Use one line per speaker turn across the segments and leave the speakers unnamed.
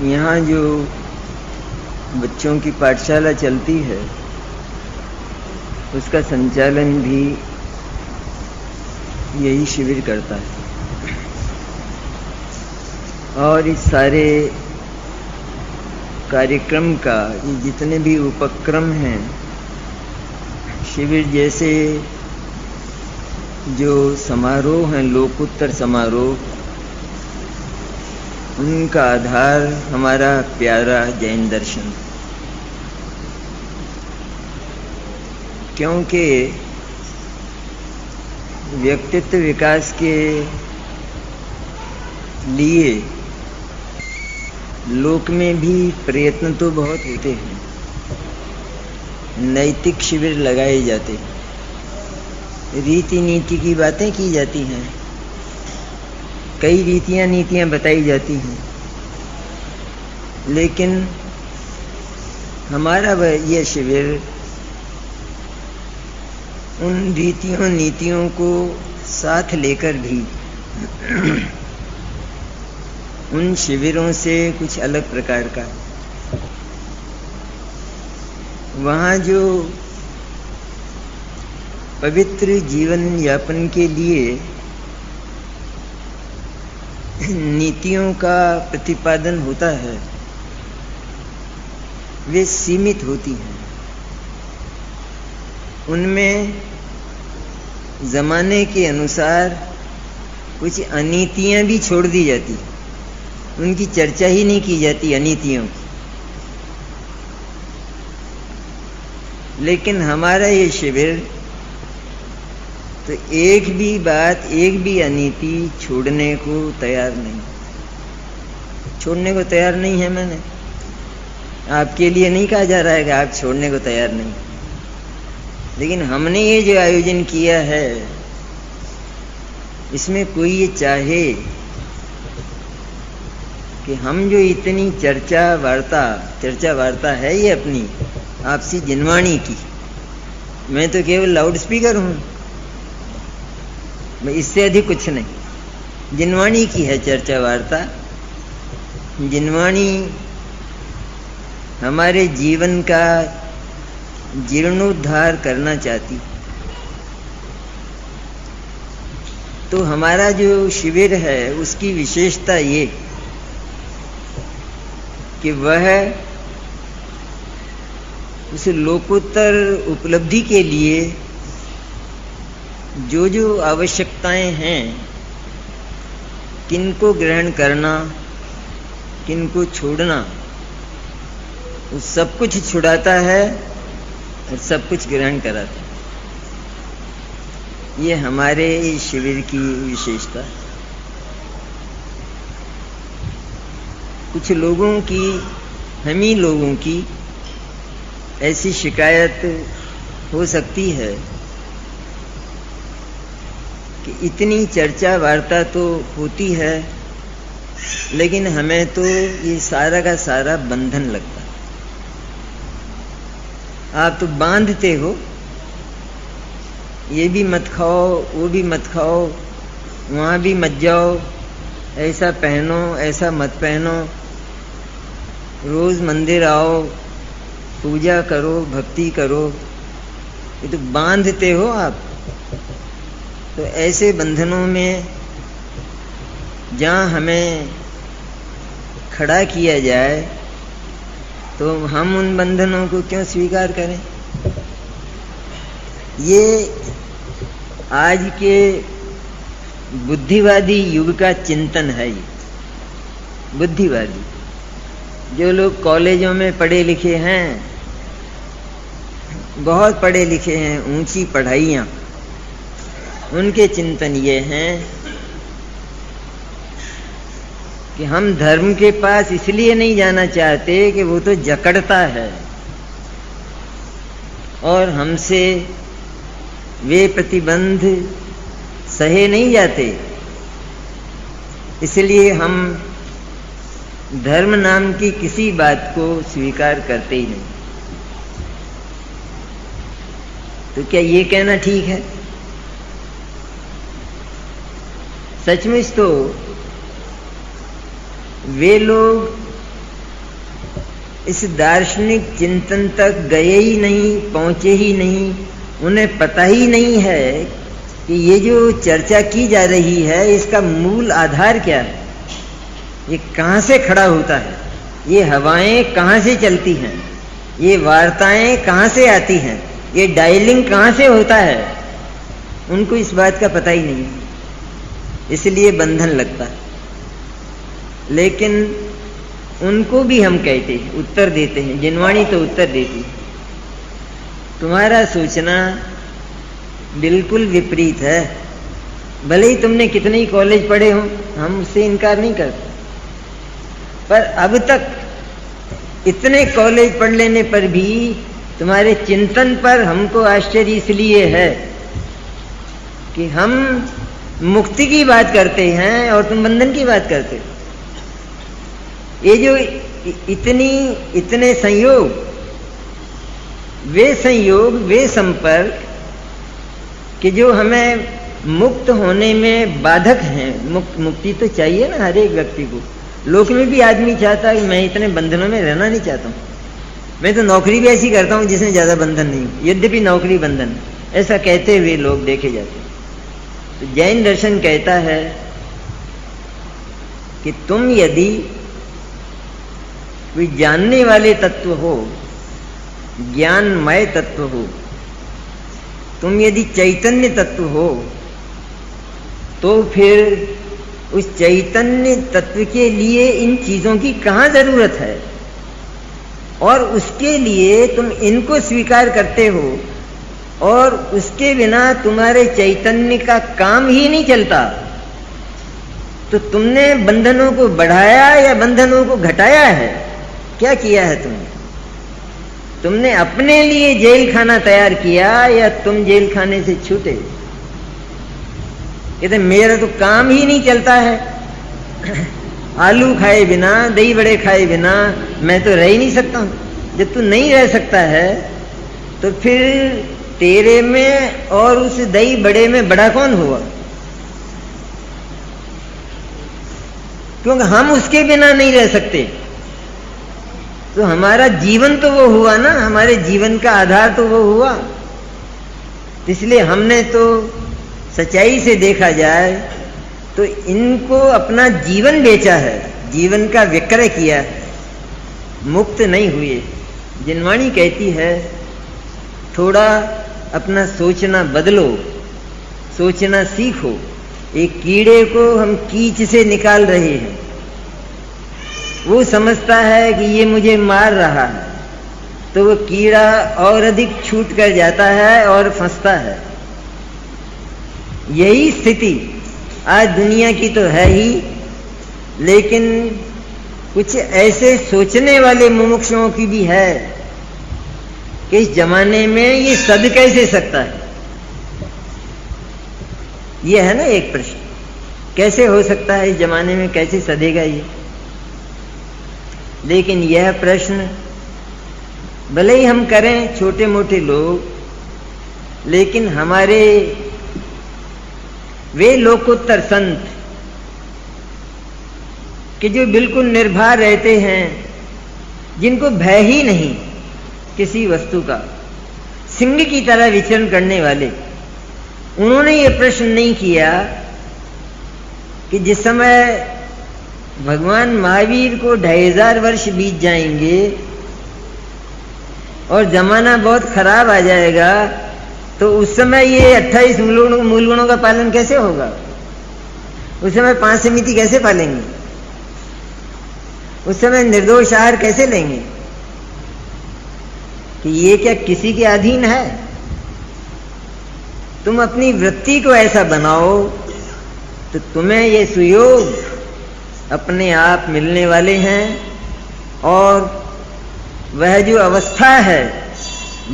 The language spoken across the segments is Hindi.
यहाँ जो बच्चों की पाठशाला चलती है उसका संचालन भी यही शिविर करता है। और इस सारे कार्यक्रम का ये जितने भी उपक्रम हैं, शिविर जैसे जो समारोह हैं, लोकोत्तर समारोह, उनका आधार हमारा प्यारा जैन दर्शन। क्योंकि व्यक्तित्व विकास के लिए लोक में भी प्रयत्न तो बहुत होते हैं, नैतिक शिविर लगाए जाते हैं, रीति नीति की बातें की जाती हैं, कई रीतियां नीतियां बताई जाती हैं, लेकिन हमारा यह शिविर उन रीतियों नीतियों को साथ लेकर भी उन शिविरों से कुछ अलग प्रकार का। वहाँ जो पवित्र जीवन यापन के लिए नीतियों का प्रतिपादन होता है, वे सीमित होती हैं। उनमें ज़माने के अनुसार कुछ अनीतियाँ भी छोड़ दी जाती, उनकी चर्चा ही नहीं की जाती अनीतियों की। लेकिन हमारा ये शिविर तो एक भी बात, एक भी अनीति छोड़ने को तैयार नहीं, छोड़ने को तैयार नहीं है। मैंने आपके लिए नहीं कहा जा रहा है कि आप छोड़ने को तैयार नहीं, लेकिन हमने ये जो आयोजन किया है, इसमें कोई ये चाहे कि हम जो इतनी चर्चा वार्ता है ये अपनी आपसी जिनवाणी की, मैं तो केवल लाउड स्पीकर हूँ, मैं इससे अधिक कुछ नहीं, जिनवाणी की है चर्चा वार्ता। जिनवाणी हमारे जीवन का जीर्णोद्धार करना चाहती, तो हमारा जो शिविर है उसकी विशेषता ये कि वह उस लोकोत्तर उपलब्धि के लिए जो जो आवश्यकताएं हैं, किनको ग्रहण करना, किनको छोड़ना, वो सब कुछ छुड़ाता है और सब कुछ ग्रहण कराता है। ये हमारे शिविर की विशेषता है। कुछ लोगों की, हम ही लोगों की ऐसी शिकायत हो सकती है कि इतनी चर्चा वार्ता तो होती है, लेकिन हमें तो ये सारा का सारा बंधन लगता है। आप तो बांधते हो, ये भी मत खाओ, वो भी मत खाओ, वहाँ भी मत जाओ, ऐसा पहनो, ऐसा मत पहनो, रोज मंदिर आओ, पूजा करो, भक्ति करो, ये तो बांधते हो आप। तो ऐसे बंधनों में जहाँ हमें खड़ा किया जाए, तो हम उन बंधनों को क्यों स्वीकार करें? ये आज के बुद्धिवादी युग का चिंतन है। ये बुद्धिवादी जो लोग कॉलेजों में पढ़े लिखे हैं, बहुत पढ़े लिखे हैं, ऊंची पढ़ाइयाँ, उनके चिंतन ये हैं कि हम धर्म के पास इसलिए नहीं जाना चाहते कि वो तो जकड़ता है और हमसे वे प्रतिबंध सहे नहीं जाते, इसलिए हम धर्म नाम की किसी बात को स्वीकार करते ही नहीं। तो क्या ये कहना ठीक है? सचमुच तो वे लोग इस दार्शनिक चिंतन तक गए ही नहीं, पहुंचे ही नहीं, उन्हें पता ही नहीं है कि ये जो चर्चा की जा रही है इसका मूल आधार क्या है, ये कहाँ से खड़ा होता है, ये हवाएं कहाँ से चलती हैं, ये वार्ताएं कहाँ से आती हैं, ये डायलिंग कहाँ से होता है, उनको इस बात का पता ही नहीं, इसलिए बंधन लगता है। लेकिन उनको भी हम कहते हैं, उत्तर देते हैं, जिनवाणी तो उत्तर देती है, तुम्हारा सोचना बिल्कुल विपरीत है। भले ही तुमने कितने ही कॉलेज पढ़े हो, हम उससे इनकार नहीं करते, पर अब तक इतने कॉलेज पढ़ लेने पर भी तुम्हारे चिंतन पर हमको आश्चर्य इसलिए है कि हम मुक्ति की बात करते हैं और तुम बंधन की बात करते हो। ये जो इतने संयोग, वे संपर्क कि जो हमें मुक्त होने में बाधक हैं। मुक्ति तो चाहिए ना हर एक व्यक्ति को। लोक में भी आदमी चाहता है कि मैं इतने बंधनों में रहना नहीं चाहता हूँ, मैं तो नौकरी भी ऐसी करता हूँ जिसमें ज्यादा बंधन नहीं हो, यद्यपि नौकरी बंधन, ऐसा कहते हुए लोग देखे जाते हैं। तो जैन दर्शन कहता है कि तुम यदि कोई जानने वाले तत्व हो, ज्ञानमय तत्व हो, तुम यदि चैतन्य तत्व हो, तो फिर उस चैतन्य तत्व के लिए इन चीजों की कहाँ जरूरत है, और उसके लिए तुम इनको स्वीकार करते हो, और उसके बिना तुम्हारे चैतन्य का काम ही नहीं चलता। तो तुमने बंधनों को बढ़ाया या बंधनों को घटाया है? क्या किया है तुमने अपने लिए जेल खाना तैयार किया या तुम जेल खाने से छूटे? कहते मेरा तो काम ही नहीं चलता है, आलू खाए बिना, दही बड़े खाए बिना मैं तो रह ही नहीं सकता हूं। जब तू नहीं रह सकता है तो फिर तेरे में और उस दही बड़े में बड़ा कौन हुआ? क्योंकि हम उसके बिना नहीं रह सकते, तो हमारा जीवन तो वो हुआ ना, हमारे जीवन का आधार तो वो हुआ। इसलिए हमने तो सच्चाई से देखा जाए तो इनको अपना जीवन बेचा है, जीवन का विक्रय किया है, मुक्त नहीं हुए। जिनवाणी कहती है थोड़ा अपना सोचना बदलो, सोचना सीखो। एक कीड़े को हम कीच से निकाल रहे हैं, वो समझता है कि ये मुझे मार रहा है, तो वो कीड़ा और अधिक छूट कर जाता है और फंसता है। यही स्थिति आज दुनिया की तो है ही, लेकिन कुछ ऐसे सोचने वाले मुमुक्षुओं की भी है कि इस जमाने में ये सद कैसे सकता है। ये है ना एक प्रश्न, कैसे हो सकता है इस जमाने में, कैसे सदेगा ये? लेकिन यह प्रश्न भले ही हम करें छोटे मोटे लोग, लेकिन हमारे वे लोकोत्तर संत कि जो बिल्कुल निर्भय रहते हैं, जिनको भय ही नहीं किसी वस्तु का, सिंह की तरह विचरण करने वाले, उन्होंने ये प्रश्न नहीं किया कि जिस समय भगवान महावीर को 2500 वर्ष बीत जाएंगे और जमाना बहुत खराब आ जाएगा, तो उस समय ये 28 मूल गुणों का पालन कैसे होगा? उस समय 5 समिति कैसे पालेंगे? उस समय निर्दोष आहार कैसे लेंगे? कि ये क्या किसी के अधीन है? तुम अपनी वृत्ति को ऐसा बनाओ तो तुम्हें ये सुयोग अपने आप मिलने वाले हैं। और वह जो अवस्था है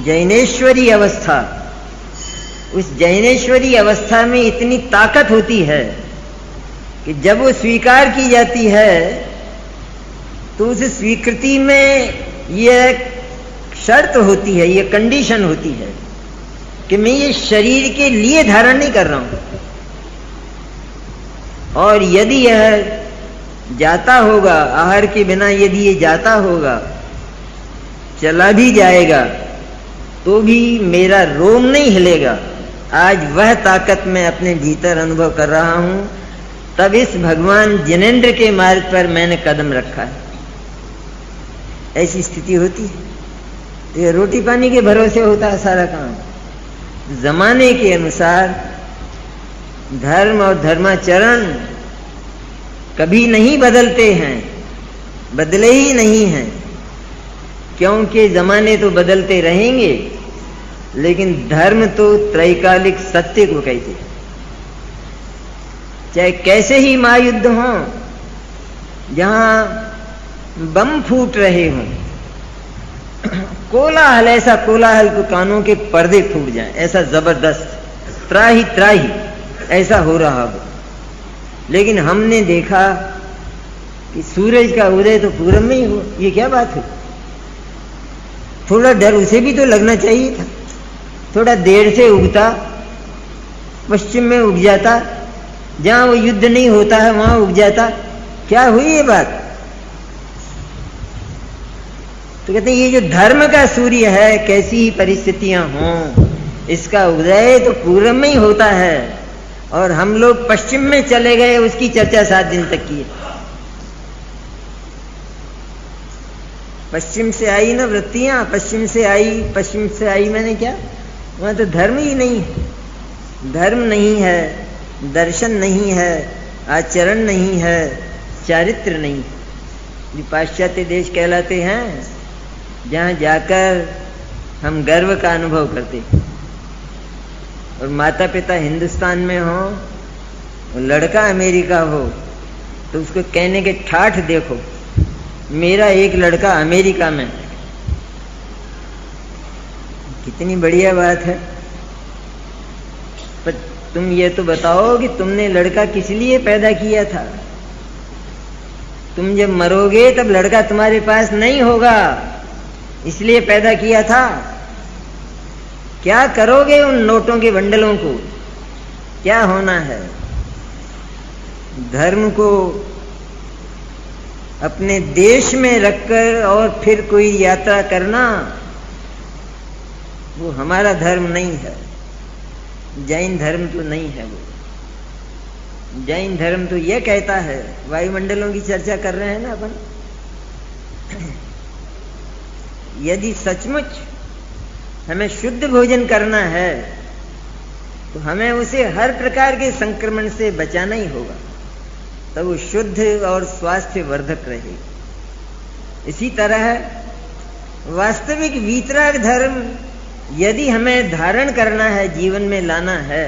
जैनेश्वरी अवस्था, उस जैनेश्वरी अवस्था में इतनी ताकत होती है कि जब वो स्वीकार की जाती है तो उस स्वीकृति में यह शर्त होती है, यह कंडीशन होती है कि मैं ये शरीर के लिए धारण नहीं कर रहा हूं, और यदि यह जाता होगा आहार के बिना, यदि ये जाता होगा चला भी जाएगा तो भी मेरा रोम नहीं हिलेगा। आज वह ताकत मैं अपने भीतर अनुभव कर रहा हूं, तब इस भगवान जिनेंद्र के मार्ग पर मैंने कदम रखा है। ऐसी स्थिति होती है। तो ये रोटी पानी के भरोसे होता है सारा काम। जमाने के अनुसार धर्म और धर्माचरण कभी नहीं बदलते हैं, बदले ही नहीं हैं, क्योंकि जमाने तो बदलते रहेंगे, लेकिन धर्म तो त्रैकालिक सत्य को कहते हैं। चाहे कैसे ही महायुद्ध हो, जहां बम फूट रहे हों, कोलाहल, ऐसा कोलाहल को कानों के पर्दे फूट जाएं, ऐसा जबरदस्त त्राही त्राही ऐसा हो रहा हो, लेकिन हमने देखा कि सूरज का उदय तो पूरब में ही हो। ये क्या बात है? थोड़ा डर उसे भी तो लगना चाहिए था। थोड़ा देर से उगता, पश्चिम में उग जाता, जहां वो युद्ध नहीं होता है वहां उग जाता। क्या हुई ये बात? तो कहते हैं ये जो धर्म का सूर्य है, कैसी ही परिस्थितियां हों, इसका उदय तो पूरब में ही होता है, और हम लोग पश्चिम में चले गए। उसकी चर्चा 7 दिन तक की। पश्चिम से आई ना वृत्तियां, पश्चिम से आई मैंने क्या? वहां तो धर्म ही नहीं है, धर्म नहीं है, दर्शन नहीं है, आचरण नहीं है, चारित्र नहीं। ये पाश्चात्य देश कहलाते हैं, जहां जाकर हम गर्व का अनुभव करते, और माता पिता हिंदुस्तान में हो, लड़का अमेरिका हो, तो उसको कहने के ठाठ देखो, मेरा एक लड़का अमेरिका में। कितनी बढ़िया बात है। पर तुम ये तो बताओ कि तुमने लड़का किस लिए पैदा किया था? तुम जब मरोगे तब लड़का तुम्हारे पास नहीं होगा, इसलिए पैदा किया था। क्या करोगे उन नोटों के बंडलों को? क्या होना है? धर्म को अपने देश में रखकर और फिर कोई यात्रा करना, वो हमारा धर्म नहीं है। जैन धर्म तो नहीं है वो। जैन धर्म तो यह कहता है, वायुमंडलों की चर्चा कर रहे हैं ना अपन, यदि सचमुच हमें शुद्ध भोजन करना है तो हमें उसे हर प्रकार के संक्रमण से बचाना ही होगा, तब वो शुद्ध और स्वास्थ्य वर्धक रहे। इसी तरह वास्तविक वीतराग धर्म यदि हमें धारण करना है, जीवन में लाना है,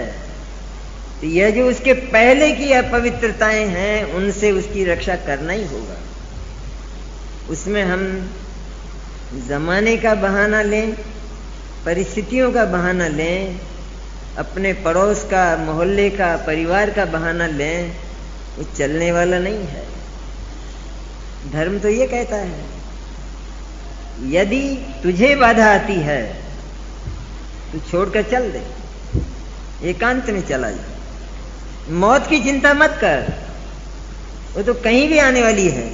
तो यह जो उसके पहले की अपवित्रताएं हैं उनसे उसकी रक्षा करना ही होगा। उसमें हम जमाने का बहाना लें, परिस्थितियों का बहाना लें, अपने पड़ोस का, मोहल्ले का, परिवार का बहाना लें, वो चलने वाला नहीं है। धर्म तो ये कहता है, यदि तुझे बाधा आती है तो छोड़कर चल दे, एकांत में चला जा। मौत की चिंता मत कर, वो तो कहीं भी आने वाली है।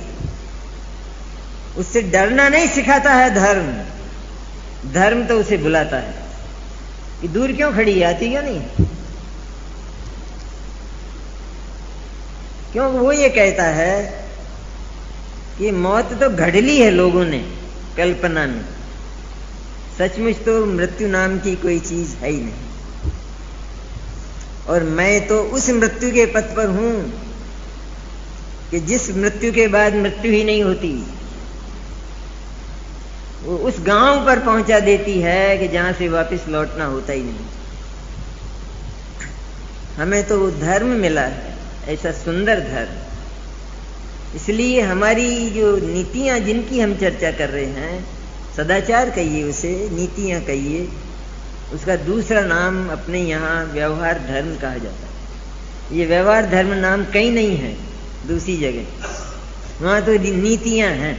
उससे डरना नहीं सिखाता है धर्म। धर्म तो उसे बुलाता है कि दूर क्यों खड़ी, आती क्यों नहीं? क्यों? वो ये कहता है कि मौत तो घड़ली है लोगों ने कल्पना में, सचमुच तो मृत्यु नाम की कोई चीज है ही नहीं। और मैं तो उस मृत्यु के पथ पर हूं कि जिस मृत्यु के बाद मृत्यु ही नहीं होती, वो उस गांव पर पहुंचा देती है कि जहां से वापस लौटना होता ही नहीं। हमें तो वो धर्म मिला है, ऐसा सुंदर धर्म। इसलिए हमारी जो नीतियां जिनकी हम चर्चा कर रहे हैं, सदाचार कहिए उसे, नीतियां कहिए, उसका दूसरा नाम अपने यहाँ व्यवहार धर्म कहा जाता है। ये व्यवहार धर्म नाम कहीं नहीं है दूसरी जगह। वहां तो नीतियां हैं,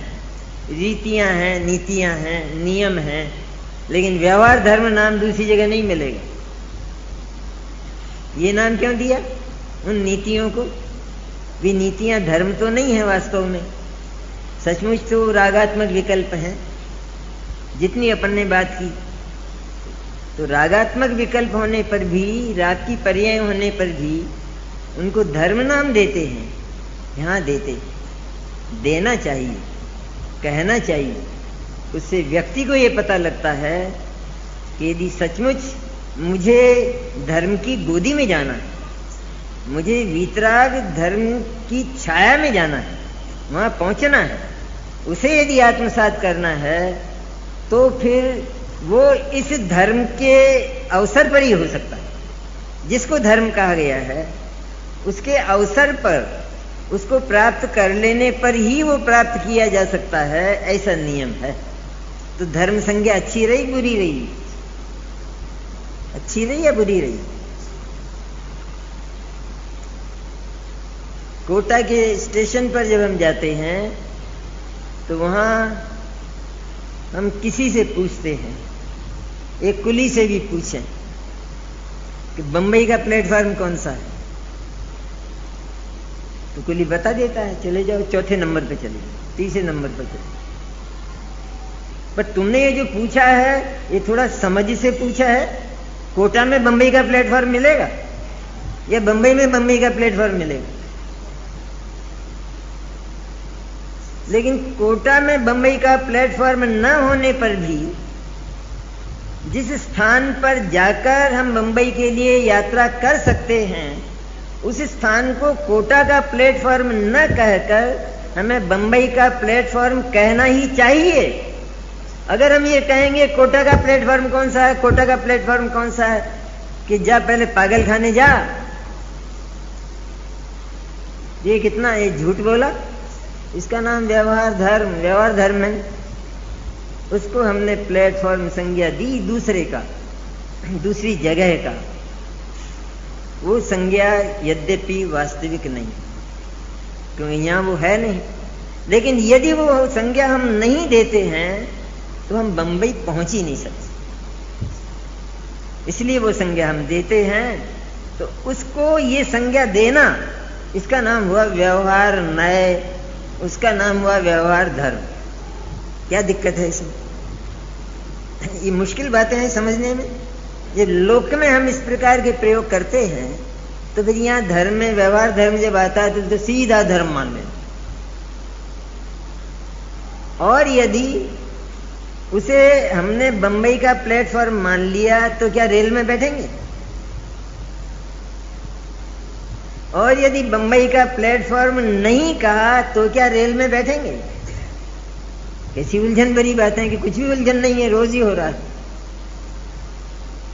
रीतियां हैं, नीतियां हैं, नियम हैं, लेकिन व्यवहार धर्म नाम दूसरी जगह नहीं मिलेगा। ये नाम क्यों दिया उन नीतियों को? भी नीतियां धर्म तो नहीं है वास्तव में, सचमुच तो रागात्मक विकल्प हैं। जितनी अपन ने बात की। तो रागात्मक विकल्प होने पर भी, राग की पर्याय होने पर भी उनको धर्म नाम देते हैं। यहाँ देना चाहिए, कहना चाहिए। उससे व्यक्ति को ये पता लगता है कि यदि सचमुच मुझे धर्म की गोदी में जाना है, मुझे वीतराग धर्म की छाया में जाना है, वहाँ पहुँचना है, उसे यदि आत्मसात करना है, तो फिर वो इस धर्म के अवसर पर ही हो सकता है। जिसको धर्म कहा गया है उसके अवसर पर, उसको प्राप्त कर लेने पर ही वो प्राप्त किया जा सकता है, ऐसा नियम है। तो धर्म संज्ञा अच्छी रही बुरी रही? अच्छी रही या बुरी रही? कोटा के स्टेशन पर जब हम जाते हैं तो वहाँ हम किसी से पूछते हैं, एक कुली से भी पूछें कि बंबई का प्लेटफार्म कौन सा है, तो कुली बता देता है, चले जाओ चौथे नंबर पे चले जाओ, तीसरे नंबर पे चले। पर तुमने ये जो पूछा है ये थोड़ा समझ से पूछा है। कोटा में बंबई का प्लेटफार्म मिलेगा या बंबई में बंबई का प्लेटफार्म मिलेगा? लेकिन कोटा में बंबई का प्लेटफार्म न होने पर भी जिस स्थान पर जाकर हम बंबई के लिए यात्रा कर सकते हैं, उस स्थान को कोटा का प्लेटफार्म न कहकर हमें बंबई का प्लेटफार्म कहना ही चाहिए। अगर हम ये कहेंगे कोटा का प्लेटफार्म कौन सा है, कोटा का प्लेटफार्म कौन सा है, कि जा पहले पागल खाने जा, ये कितना ये झूठ बोला। इसका नाम व्यवहार धर्म, व्यवहार धर्म है। उसको हमने प्लेटफॉर्म संज्ञा दी दूसरे का, दूसरी जगह का। वो संज्ञा यद्यपि वास्तविक नहीं, क्योंकि यहाँ वो है नहीं। लेकिन यदि वो संज्ञा हम नहीं देते हैं तो हम बंबई पहुंच ही नहीं सकते। इसलिए वो संज्ञा हम देते हैं। तो उसको ये संज्ञा देना, इसका नाम हुआ व्यवहार नय, उसका नाम हुआ व्यवहार धर्म। क्या दिक्कत है इसमें? ये मुश्किल बातें हैं समझने में। ये लोक में हम इस प्रकार के प्रयोग करते हैं तो फिर यहाँ धर्म में व्यवहार धर्म जब आता है तो सीधा धर्म मान लें। और यदि उसे हमने बंबई का प्लेटफॉर्म मान लिया तो क्या रेल में बैठेंगे? और यदि बंबई का प्लेटफॉर्म नहीं कहा तो क्या रेल में बैठेंगे? कैसी उलझन भरी बात है कि कुछ भी उलझन नहीं है, रोज ही हो रहा है,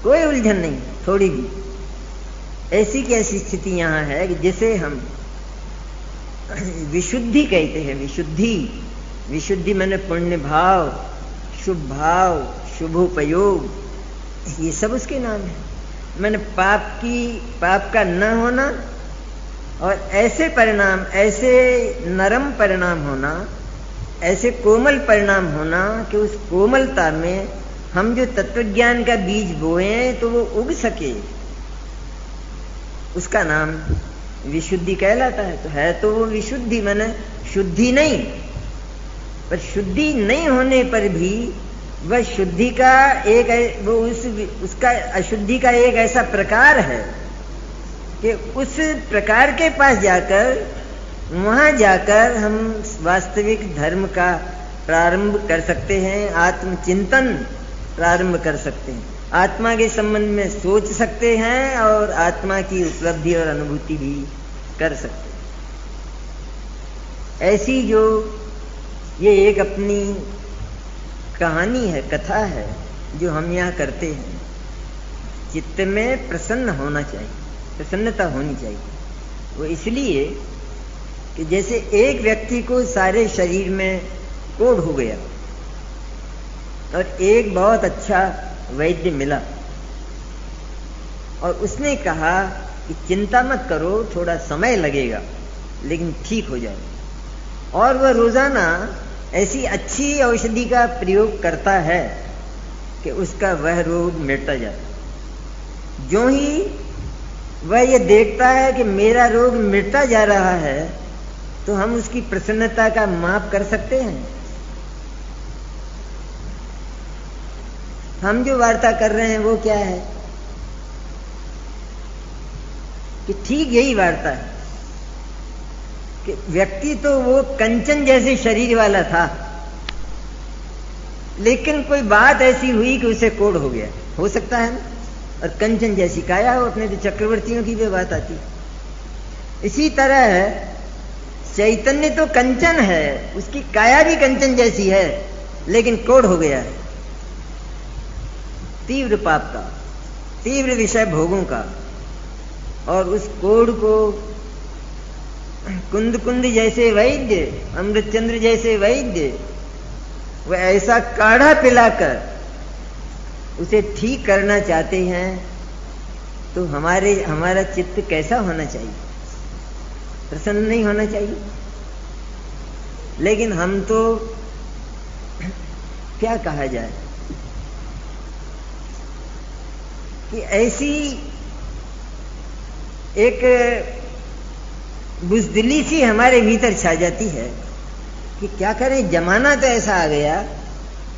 कोई उलझन नहीं थोड़ी भी। ऐसी की ऐसी स्थिति यहाँ है कि जिसे हम विशुद्धि कहते हैं। विशुद्धि, विशुद्धि मैंने पुण्य भाव, शुभ भाव, शुभोपयोग, ये सब उसके नाम है। मैंने पाप का न होना और ऐसे परिणाम, ऐसे नरम परिणाम होना, ऐसे कोमल परिणाम होना कि उस कोमलता में हम जो तत्वज्ञान का बीज बोए तो वो उग सके, उसका नाम विशुद्धि कहलाता है। तो है तो वो विशुद्धि, मैंने शुद्धि नहीं, पर शुद्धि नहीं होने पर भी वह शुद्धि का एक, वो उसका अशुद्धि का एक ऐसा प्रकार है कि उस प्रकार के पास जाकर, वहां जाकर हम वास्तविक धर्म का प्रारंभ कर सकते हैं, आत्मचिंतन प्रारंभ कर सकते हैं, आत्मा के संबंध में सोच सकते हैं और आत्मा की उपलब्धि और अनुभूति भी कर सकते हैं। ऐसी जो ये एक अपनी कहानी है, कथा है, जो हम यहाँ करते हैं। चित्त में प्रसन्न होना चाहिए, प्रसन्नता होनी चाहिए। वो इसलिए कि जैसे एक व्यक्ति को सारे शरीर में कोढ़ हो गया और एक बहुत अच्छा वैद्य मिला और उसने कहा कि चिंता मत करो, थोड़ा समय लगेगा लेकिन ठीक हो जाएगा। और वह रोजाना ऐसी अच्छी औषधि का प्रयोग करता है कि उसका वह रोग मिटता जाता। जो ही वह ये देखता है कि मेरा रोग मिटता जा रहा है तो हम उसकी प्रसन्नता का माप कर सकते हैं। हम जो वार्ता कर रहे हैं वो क्या है कि ठीक यही वार्ता है कि व्यक्ति तो वो कंचन जैसे शरीर वाला था, लेकिन कोई बात ऐसी हुई कि उसे कोढ़ हो गया, हो सकता है ना, और कंचन जैसी काया हो। अपने तो चक्रवर्तियों की भी बात आती। इसी तरह चैतन्य तो कंचन है, उसकी काया भी कंचन जैसी है, लेकिन कोढ़ हो गया है तीव्र पाप का, तीव्र विषय भोगों का। और उस कोढ़ को कुंद कुंद जैसे वैद्य, अमृतचंद्र जैसे वैद्य, वह ऐसा काढ़ा पिलाकर उसे ठीक करना चाहते हैं, तो हमारा चित्त कैसा होना चाहिए? प्रसन्न नहीं होना चाहिए। लेकिन हम तो क्या कहा जाए कि ऐसी एक बुज़दिली सी हमारे भीतर छा जाती है कि क्या करें, जमाना तो ऐसा आ गया,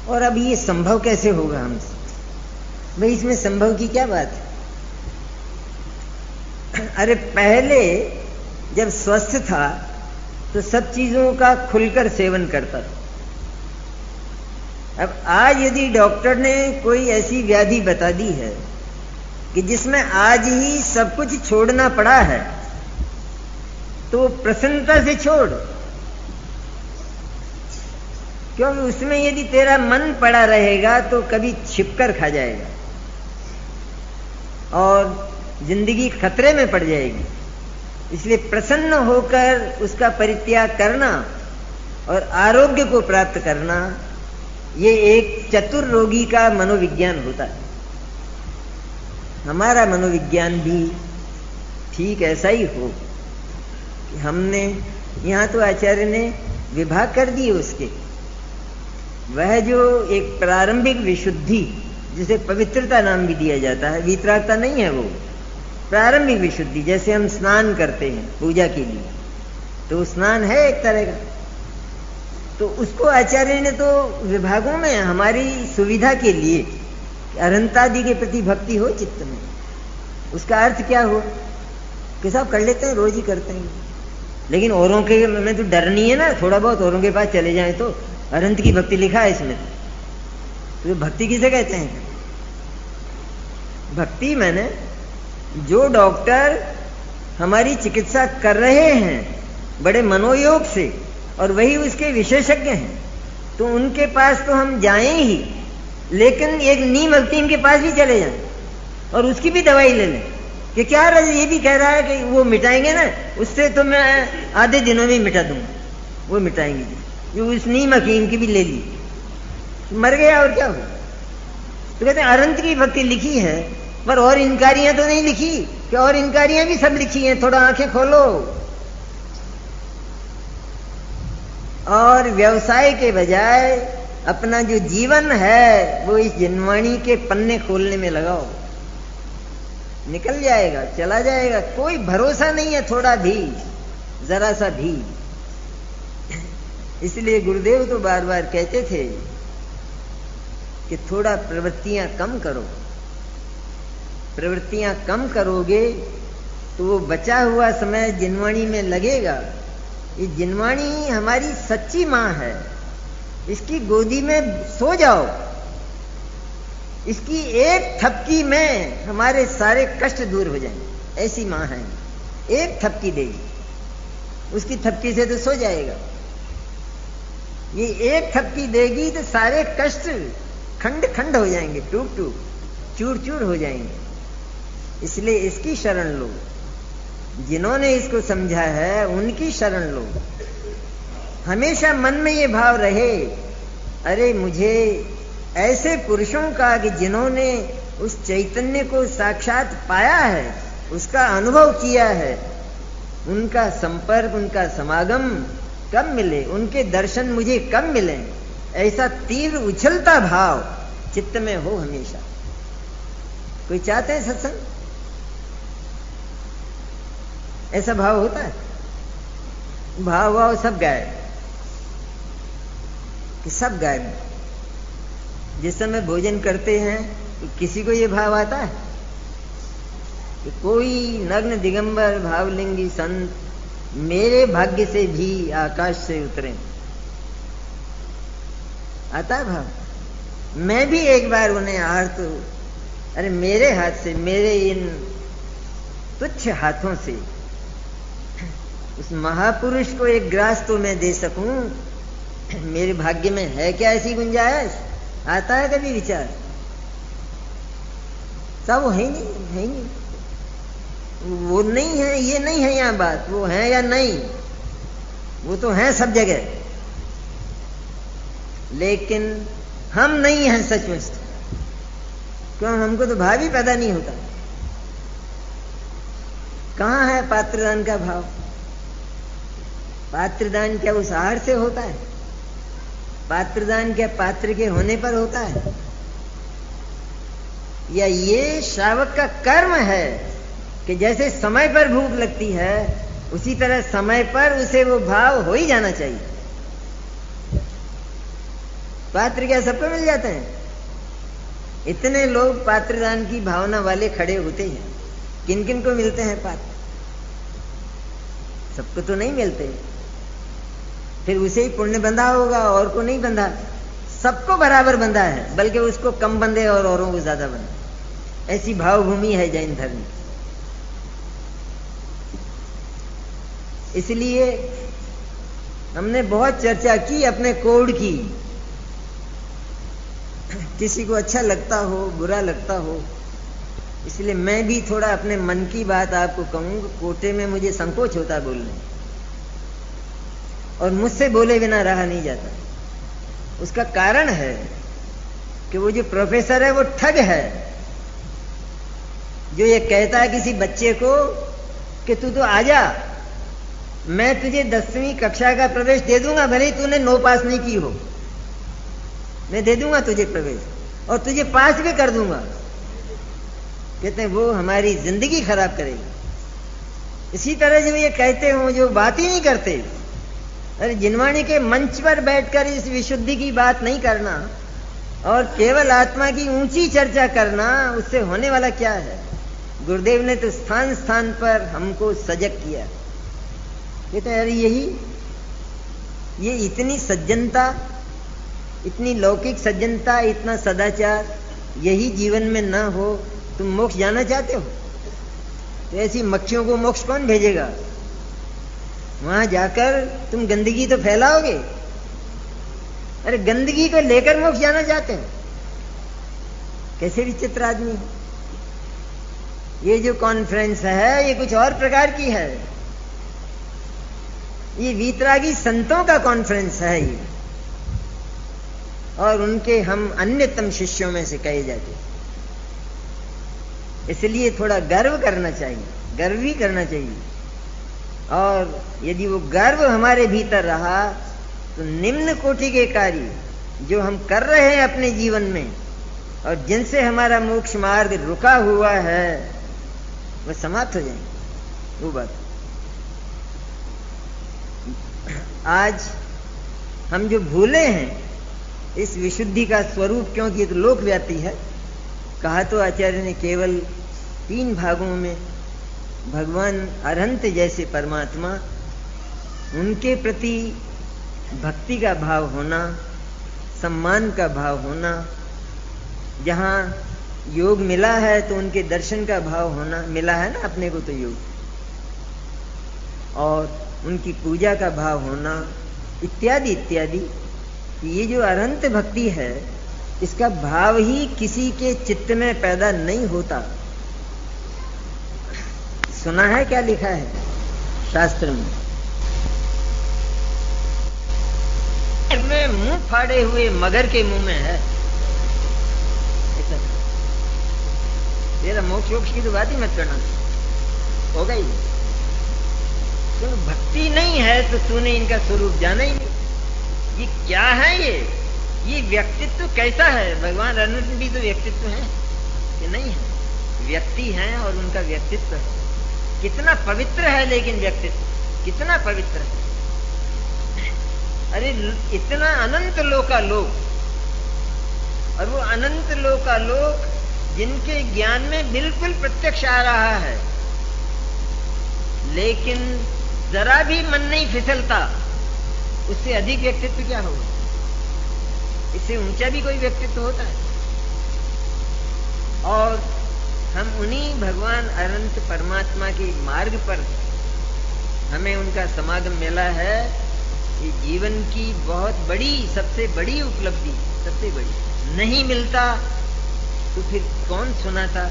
और अब ये संभव कैसे होगा हमसे? भाई इसमें संभव की क्या बात है? अरे पहले जब स्वस्थ था तो सब चीजों का खुलकर सेवन करता था। अब आज यदि डॉक्टर ने कोई ऐसी व्याधि बता दी है कि जिसमें आज ही सब कुछ छोड़ना पड़ा है, तो प्रसन्नता से छोड़, क्योंकि उसमें यदि तेरा मन पड़ा रहेगा तो कभी छिपकर खा जाएगा और जिंदगी खतरे में पड़ जाएगी। इसलिए प्रसन्न होकर उसका परित्याग करना और आरोग्य को प्राप्त करना, ये एक चतुर रोगी का मनोविज्ञान होता है। हमारा मनोविज्ञान भी ठीक ऐसा ही हो कि हमने यहाँ तो आचार्य ने विभाग कर दिए उसके, वह जो एक प्रारंभिक विशुद्धि, जिसे पवित्रता नाम भी दिया जाता है, वीतरागता नहीं है, वो प्रारंभिक विशुद्धि। जैसे हम स्नान करते हैं पूजा के लिए, तो स्नान है एक तरह का, तो उसको आचार्य ने तो विभागों में हमारी सुविधा के लिए अनंतादि के प्रति भक्ति हो चित्त में। उसका अर्थ क्या हो कि सब कर लेते हैं, रोज ही करते हैं, लेकिन औरों के में तो डर नहीं है ना, थोड़ा बहुत औरों के पास चले जाएं तो अनंत की भक्ति लिखा है इसमें। तो भक्ति किसे कहते हैं? भक्ति मैंने जो डॉक्टर हमारी चिकित्सा कर रहे हैं बड़े मनोयोग से, और वही उसके विशेषज्ञ हैं, तो उनके पास तो हम जाएं ही, लेकिन एक नीम हकीम के पास भी चले जाएं और उसकी भी दवाई ले लें कि क्या ये भी कह रहा है कि वो मिटाएंगे ना, उससे तो मैं आधे दिनों में मिटा दूंगा, वो मिटाएंगे। जो उस नीम हकीम की भी ले ली, मर गया और क्या हो। तो कहते हैं अनंत की भक्ति लिखी है, पर और इनकारियां तो नहीं लिखी, कि और इनकारियां भी सब लिखी हैं, थोड़ा आंखें खोलो। और व्यवसाय के बजाय अपना जो जीवन है वो इस जिनवाणी के पन्ने खोलने में लगाओ, निकल जाएगा, चला जाएगा। कोई भरोसा नहीं है थोड़ा भी, जरा सा भी। इसलिए गुरुदेव तो बार बार कहते थे कि थोड़ा प्रवृत्तियां कम करो। प्रवृत्तियां कम करोगे तो वो बचा हुआ समय जिनवाणी में लगेगा। ये जिनवाणी हमारी सच्ची माँ है, इसकी गोदी में सो जाओ, इसकी एक थपकी में हमारे सारे कष्ट दूर हो जाएंगे। ऐसी माँ है, एक थपकी देगी, उसकी थपकी से तो सो जाएगा। ये एक थपकी देगी तो सारे कष्ट खंड खंड हो जाएंगे, टूट टूट चूर चूर हो जाएंगे। इसलिए इसकी शरण लो, जिन्होंने इसको समझा है उनकी शरण लो। हमेशा मन में ये भाव रहे, अरे मुझे ऐसे पुरुषों का कि जिन्होंने उस चैतन्य को साक्षात पाया है, उसका अनुभव किया है, उनका संपर्क, उनका समागम कब मिले, उनके दर्शन मुझे कब मिले, ऐसा तीव्र उछलता भाव चित्त में हो हमेशा। कोई चाहते हैं सत्संग? ऐसा भाव होता है? भाव सब गायब, कि सब गायब। जिस समय भोजन करते हैं तो किसी को ये भाव आता है कि कोई नग्न दिगंबर भावलिंगी संत मेरे भाग्य से भी आकाश से उतरे? आता है भाव? मैं भी एक बार उन्हें आहार तो, अरे मेरे हाथ से, मेरे इन तुच्छ हाथों से उस महापुरुष को एक ग्रास तो मैं दे सकूं, मेरे भाग्य में है क्या ऐसी गुंजाइश? आता है कभी विचार? सब वो है नहीं, है नहीं, वो नहीं है, ये नहीं है यहाँ बात, वो है या नहीं, वो तो है सब जगह, लेकिन हम नहीं हैं सचमुच। क्यों? हमको तो भाव ही पैदा नहीं होता। कहां है पात्रदान का भाव? पात्रदान क्या उस आहार से होता है? पात्रदान क्या पात्र के होने पर होता है? या ये श्रावक का कर्म है कि जैसे समय पर भूख लगती है उसी तरह समय पर उसे वो भाव हो ही जाना चाहिए। पात्र क्या सबको मिल जाते हैं? इतने लोग पात्रदान की भावना वाले खड़े होते हैं, किन किन को मिलते हैं पात्र? सबको तो नहीं मिलते। फिर उसे ही पुण्य बंधा होगा, और को नहीं बंधा। सबको बराबर बंधा है, बल्कि उसको कम बंधे और औरों को ज्यादा बंधे। ऐसी भावभूमि है जैन धर्म। इसलिए हमने बहुत चर्चा की अपने कोड की। किसी को अच्छा लगता हो, बुरा लगता हो, इसलिए मैं भी थोड़ा अपने मन की बात आपको कहूंगा। कोटे में मुझे संकोच होता बोलने, और मुझसे बोले बिना रहा नहीं जाता। उसका कारण है कि वो जो प्रोफेसर है वो ठग है, जो ये कहता है किसी बच्चे को कि तू तो आजा, मैं तुझे 10वीं कक्षा का प्रवेश दे दूंगा, भले ही तूने 9 पास नहीं की हो, मैं दे दूंगा तुझे प्रवेश, और तुझे पास भी कर दूंगा। कहते हैं वो हमारी जिंदगी खराब करेगी। इसी तरह जो ये कहते हो, जो बात ही नहीं करते, अरे जिनवाणी के मंच पर बैठकर इस विशुद्धि की बात नहीं करना और केवल आत्मा की ऊंची चर्चा करना, उससे होने वाला क्या है? गुरुदेव ने तो स्थान स्थान पर हमको सजग किया। कहते हैं अरे ये इतनी सज्जनता, इतनी लौकिक सज्जनता, इतना सदाचार यही जीवन में ना हो, तुम मोक्ष जाना चाहते हो? तो ऐसी मक्खियों को मोक्ष कौन भेजेगा? वहां जाकर तुम गंदगी तो फैलाओगे। अरे गंदगी को लेकर मोक्ष जाना चाहते हो? कैसे विचित्र आदमी हो। ये जो कॉन्फ्रेंस है ये कुछ और प्रकार की है। ये वीतरागी संतों का कॉन्फ्रेंस है ये, और उनके हम अन्यतम शिष्यों में से कहे जाते। इसलिए थोड़ा गर्व करना चाहिए, गर्व भी करना चाहिए। और यदि वो गर्व हमारे भीतर रहा तो निम्न कोटि के कार्य जो हम कर रहे हैं अपने जीवन में और जिनसे हमारा मोक्ष मार्ग रुका हुआ है वह समाप्त हो जाएंगे। वो बात आज हम जो भूले हैं इस विशुद्धि का स्वरूप, क्योंकि ये तो लोकव्यापी है। कहा तो आचार्य ने केवल 3 भागों में भगवान अरहंत जैसे परमात्मा, उनके प्रति भक्ति का भाव होना, सम्मान का भाव होना, जहाँ योग मिला है तो उनके दर्शन का भाव होना, मिला है ना अपने को तो योग, और उनकी पूजा का भाव होना, इत्यादि इत्यादि। ये जो अरहंत भक्ति है इसका भाव ही किसी के चित्त में पैदा नहीं होता। सुना है क्या लिखा है शास्त्र में? मुंह फाड़े हुए मगर के मुंह में है। तेरा मोक्ष की तो बात ही मत करना, हो गई। तो भक्ति नहीं है तो तूने इनका स्वरूप जाना ही नहीं। ये क्या है? ये व्यक्तित्व कैसा है? भगवान अनंत भी तो व्यक्तित्व है कि नहीं है? व्यक्ति है और उनका व्यक्तित्व है। कितना पवित्र है, लेकिन व्यक्तित्व कितना पवित्र है। अरे इतना अनंत लोका लोक, और वो अनंत लोकालोक जिनके ज्ञान में बिल्कुल प्रत्यक्ष आ रहा है, लेकिन जरा भी मन नहीं फिसलता, उससे अधिक व्यक्तित्व क्या होगा? इससे ऊंचा भी कोई व्यक्तित्व होता है? और हम उन्हीं भगवान अनंत परमात्मा के मार्ग पर हमें उनका समागम मिला है। ये जीवन की बहुत बड़ी, सबसे बड़ी उपलब्धि, सबसे बड़ी। नहीं मिलता तो फिर कौन सुनाता,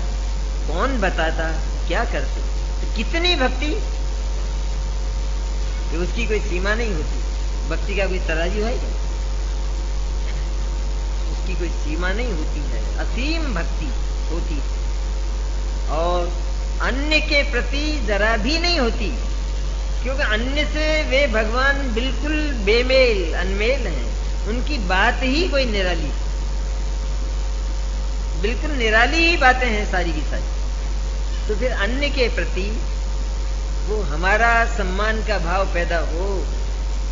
कौन बताता, क्या करते? तो कितनी भक्ति, कि उसकी कोई सीमा नहीं होती। भक्ति का कोई तराजू है क्या? उसकी कोई सीमा नहीं होती है, असीम भक्ति होती है। और अन्य के प्रति जरा भी नहीं होती, क्योंकि अन्य से वे भगवान बिल्कुल बेमेल, अनमेल हैं। उनकी बात ही कोई निराली, बिल्कुल निराली ही बातें हैं सारी की सारी। तो फिर अन्य के प्रति वो हमारा सम्मान का भाव पैदा हो,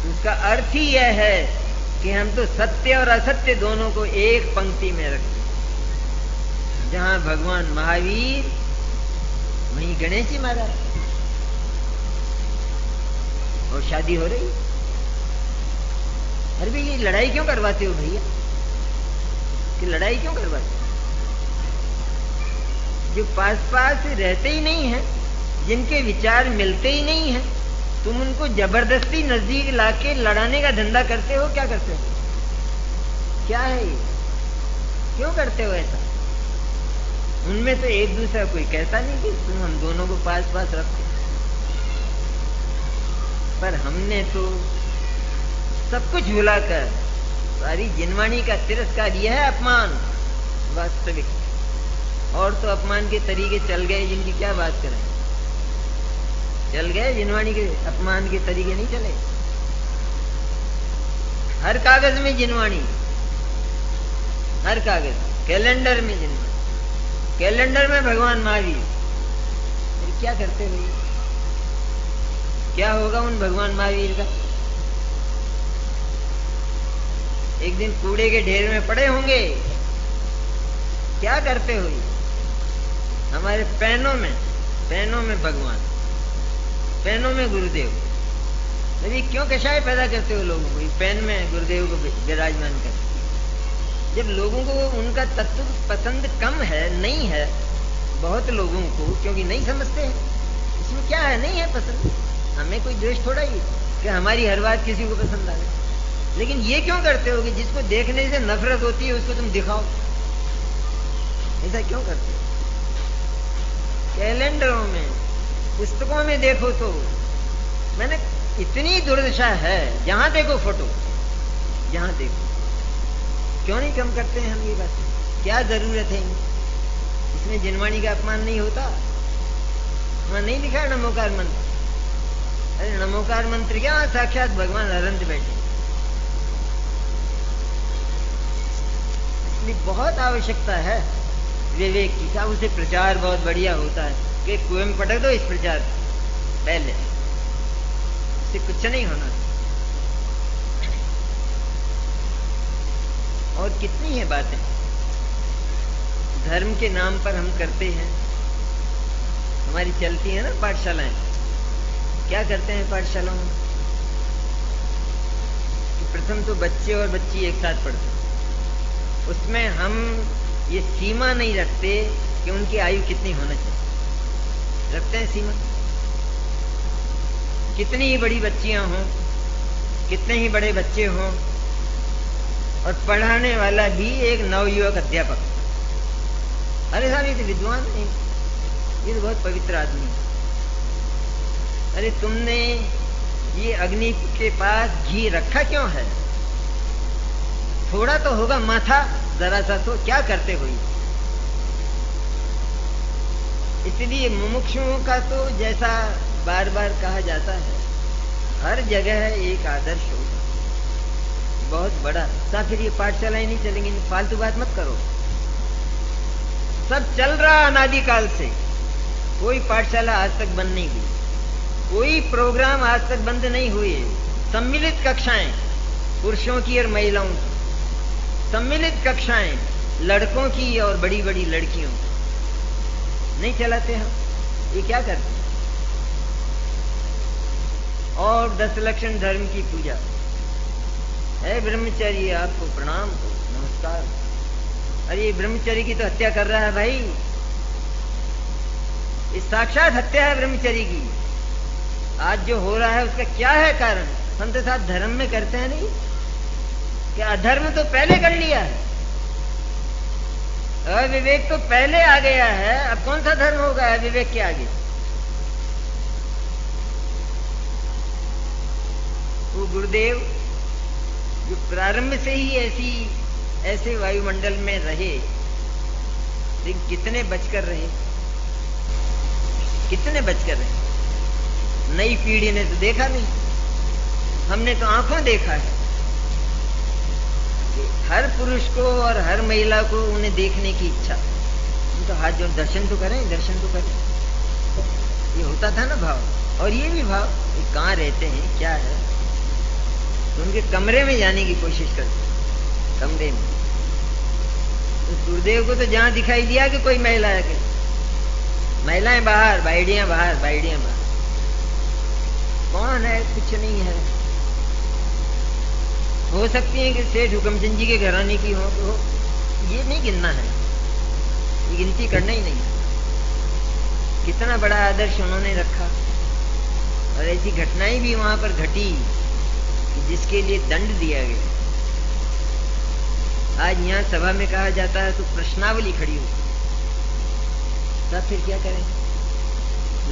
उसका अर्थ ही यह है कि हम तो सत्य और असत्य दोनों को एक पंक्ति में रखते। जहां भगवान महावीर, वहीं गणेश जी महाराज। और शादी हो रही, अरे भाई ये लड़ाई क्यों करवाते हो भैया? कि लड़ाई क्यों करवाते हो? जो पास पास रहते ही नहीं है, जिनके विचार मिलते ही नहीं है, तुम उनको जबरदस्ती नजदीक लाके लड़ाने का धंधा करते हो। क्या करते हो? क्या है ये? क्यों करते हो ऐसा? उनमें तो एक दूसरा कोई कहता नहीं कि तुम हम दोनों को पास पास रखो, पर हमने तो सब कुछ भुलाकर सारी जिनवाणी का तिरस्कार। यह है अपमान वास्तविक। और तो अपमान के तरीके चल गए, जिनकी क्या बात करें। चल गए जिनवाणी के, अपमान के तरीके नहीं चले। हर कागज में जिनवाणी, हर कागज, कैलेंडर में जिनवाणी, कैलेंडर में भगवान महावीर। फिर क्या करते भाई? क्या होगा उन भगवान महावीर का? एक दिन कूड़े के ढेर में पड़े होंगे। क्या करते हो? हमारे पैनों में भगवान, पैनों में गुरुदेव। अरे क्यों कषाय पैदा करते हो लोगों को? पैन में गुरुदेव को विराजमान कर। जब लोगों को उनका तत्व पसंद कम है, नहीं है, बहुत लोगों को, क्योंकि नहीं समझते हैं इसमें क्या है, नहीं है पसंद। हमें कोई द्वेष थोड़ा ही कि हमारी हर बात किसी को पसंद आ जाए। लेकिन ये क्यों करते हो कि जिसको देखने से नफरत होती है उसको तुम दिखाओ? ऐसा क्यों करते हो? कैलेंडरों में, पुस्तकों में देखो तो मैंने इतनी दुर्दशा है। जहां देखो फोटो, जहां देखो। क्यों नहीं कम करते हैं हम ये बात? क्या जरूरत है? इसमें जिनवाणी का अपमान नहीं होता? वहां नहीं लिखा नमोकार मंत्र? अरे नमोकार मंत्र क्या, साक्षात भगवान अनंत बैठे। इसलिए बहुत आवश्यकता है विवेक की। क्या उसे प्रचार बहुत बढ़िया होता है कि कुएं में पटक दो इस प्रचार पहले, इससे कुछ नहीं होना। और कितनी है बातें धर्म के नाम पर हम करते हैं। हमारी चलती है ना पाठशालाएं। क्या करते हैं पाठशालाओं में? प्रथम तो बच्चे और बच्ची एक साथ पढ़ते हैं। उसमें हम ये सीमा नहीं रखते कि उनकी आयु कितनी होना चाहिए। रखते हैं सीमा? कितनी ही बड़ी बच्चियां हों, कितने ही बड़े बच्चे हों, और पढ़ाने वाला भी एक नवयुवक अध्यापक। अरे साहब ये तो विद्वान है, ये तो बहुत पवित्र आदमी है। अरे तुमने ये अग्नि के पास घी रखा क्यों है? थोड़ा तो होगा माथा, जरा सा तो। क्या करते हो? इसलिए मुमुक्षुओं का तो जैसा बार बार कहा जाता है, हर जगह एक आदर्श होगा बहुत बड़ा। सा फिर ये पाठशालाएं नहीं चलेंगी, फालतू बात मत करो। सब चल रहा अनादिकाल से, कोई पाठशाला आज तक बंद नहीं हुई, कोई प्रोग्राम आज तक बंद नहीं हुए। सम्मिलित कक्षाएं, पुरुषों की और महिलाओं की सम्मिलित कक्षाएं, लड़कों की और बड़ी बड़ी लड़कियों नहीं चलाते हम, ये क्या करते हैं? और 10 लक्षण धर्म की पूजा है। ब्रह्मचारी आपको प्रणाम हो, नमस्कार। अरे ये ब्रह्मचारी की तो हत्या कर रहा है भाई, इस साक्षात हत्या है ब्रह्मचारी की। आज जो हो रहा है उसका क्या है कारण? हम तो साथ धर्म में करते हैं नहीं क्या? अधर्म तो पहले कर लिया है, अविवेक तो पहले आ गया है, अब कौन सा धर्म होगा अविवेक के आगे? वो गुरुदेव जो प्रारंभ से ही ऐसे वायुमंडल में रहे, लेकिन कितने बचकर रहे, कितने बचकर रहे? नई पीढ़ी ने तो देखा नहीं, हमने तो आंखों देखा है। हर पुरुष को और हर महिला को उन्हें देखने की इच्छा, तो हाथ जोड़ दर्शन तो करें, दर्शन तो करें, ये होता था ना भाव। और ये भी भाव, ये कहाँ रहते हैं, क्या है, तो उनके कमरे में जाने की कोशिश करते, कमरे में। तो गुरुदेव को तो जहां दिखाई दिया कि कोई महिला है, कि महिलाएं बाहर, बाइडियां बाहर, बाइडियां बाहर, कौन है? कुछ नहीं है। हो सकती है कि सेठ हुकमचंद जी के घराने की हो, तो ये नहीं गिनना है, ये गिनती करना ही नहीं। कितना बड़ा आदर्श उन्होंने रखा, और ऐसी घटनाएं भी वहां पर घटी कि जिसके लिए दंड दिया गया। आज यहाँ सभा में कहा जाता है तो प्रश्नावली खड़ी हो, तब फिर क्या करें?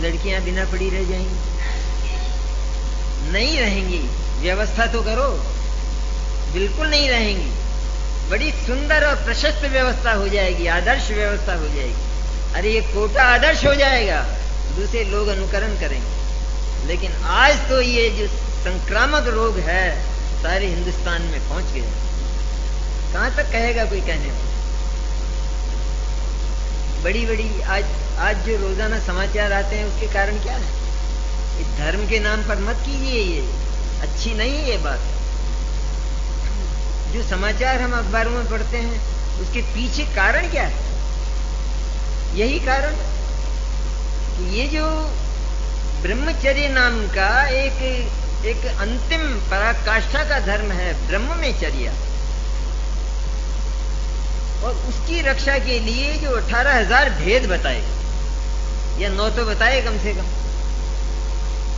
लड़कियां बिना पड़ी रह जाएंगी? नहीं रहेंगी, व्यवस्था तो करो। बिल्कुल नहीं रहेंगी, बड़ी सुंदर और प्रशस्त व्यवस्था हो जाएगी, आदर्श व्यवस्था हो जाएगी। अरे ये कोटा आदर्श हो जाएगा, दूसरे लोग अनुकरण करेंगे। लेकिन आज तो ये जो संक्रामक रोग है सारे हिंदुस्तान में पहुंच गया, कहां तक कहेगा कोई कहने में? बड़ी बड़ी आज जो रोजाना समाचार आते हैं उसके कारण क्या है? इस धर्म के नाम पर मत कीजिए, ये अच्छी नहीं है ये बात। जो समाचार हम अखबारों में पढ़ते हैं उसके पीछे कारण क्या है? यही कारण कि ये जो ब्रह्मचर्य नाम का एक अंतिम पराकाष्ठा का धर्म है, ब्रह्मचर्य, और उसकी रक्षा के लिए जो 18,000 भेद बताए, या 9 तो बताए कम से कम,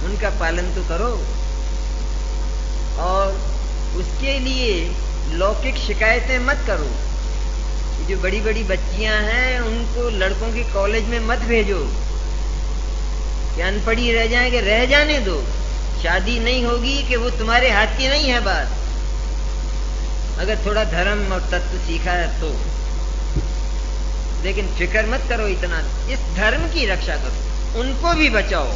उनका पालन तो करो। और उसके लिए लौकिक शिकायतें मत करो। जो बड़ी बड़ी बच्चियां हैं उनको लड़कों के कॉलेज में मत भेजो कि अनपढ़ी रह जाएंगे, रह जाने दो। शादी नहीं होगी कि वो तुम्हारे हाथ की नहीं है बात, अगर थोड़ा धर्म और तत्व सीखा है तो। लेकिन फिक्र मत करो इतना, इस धर्म की रक्षा करो, उनको भी बचाओ।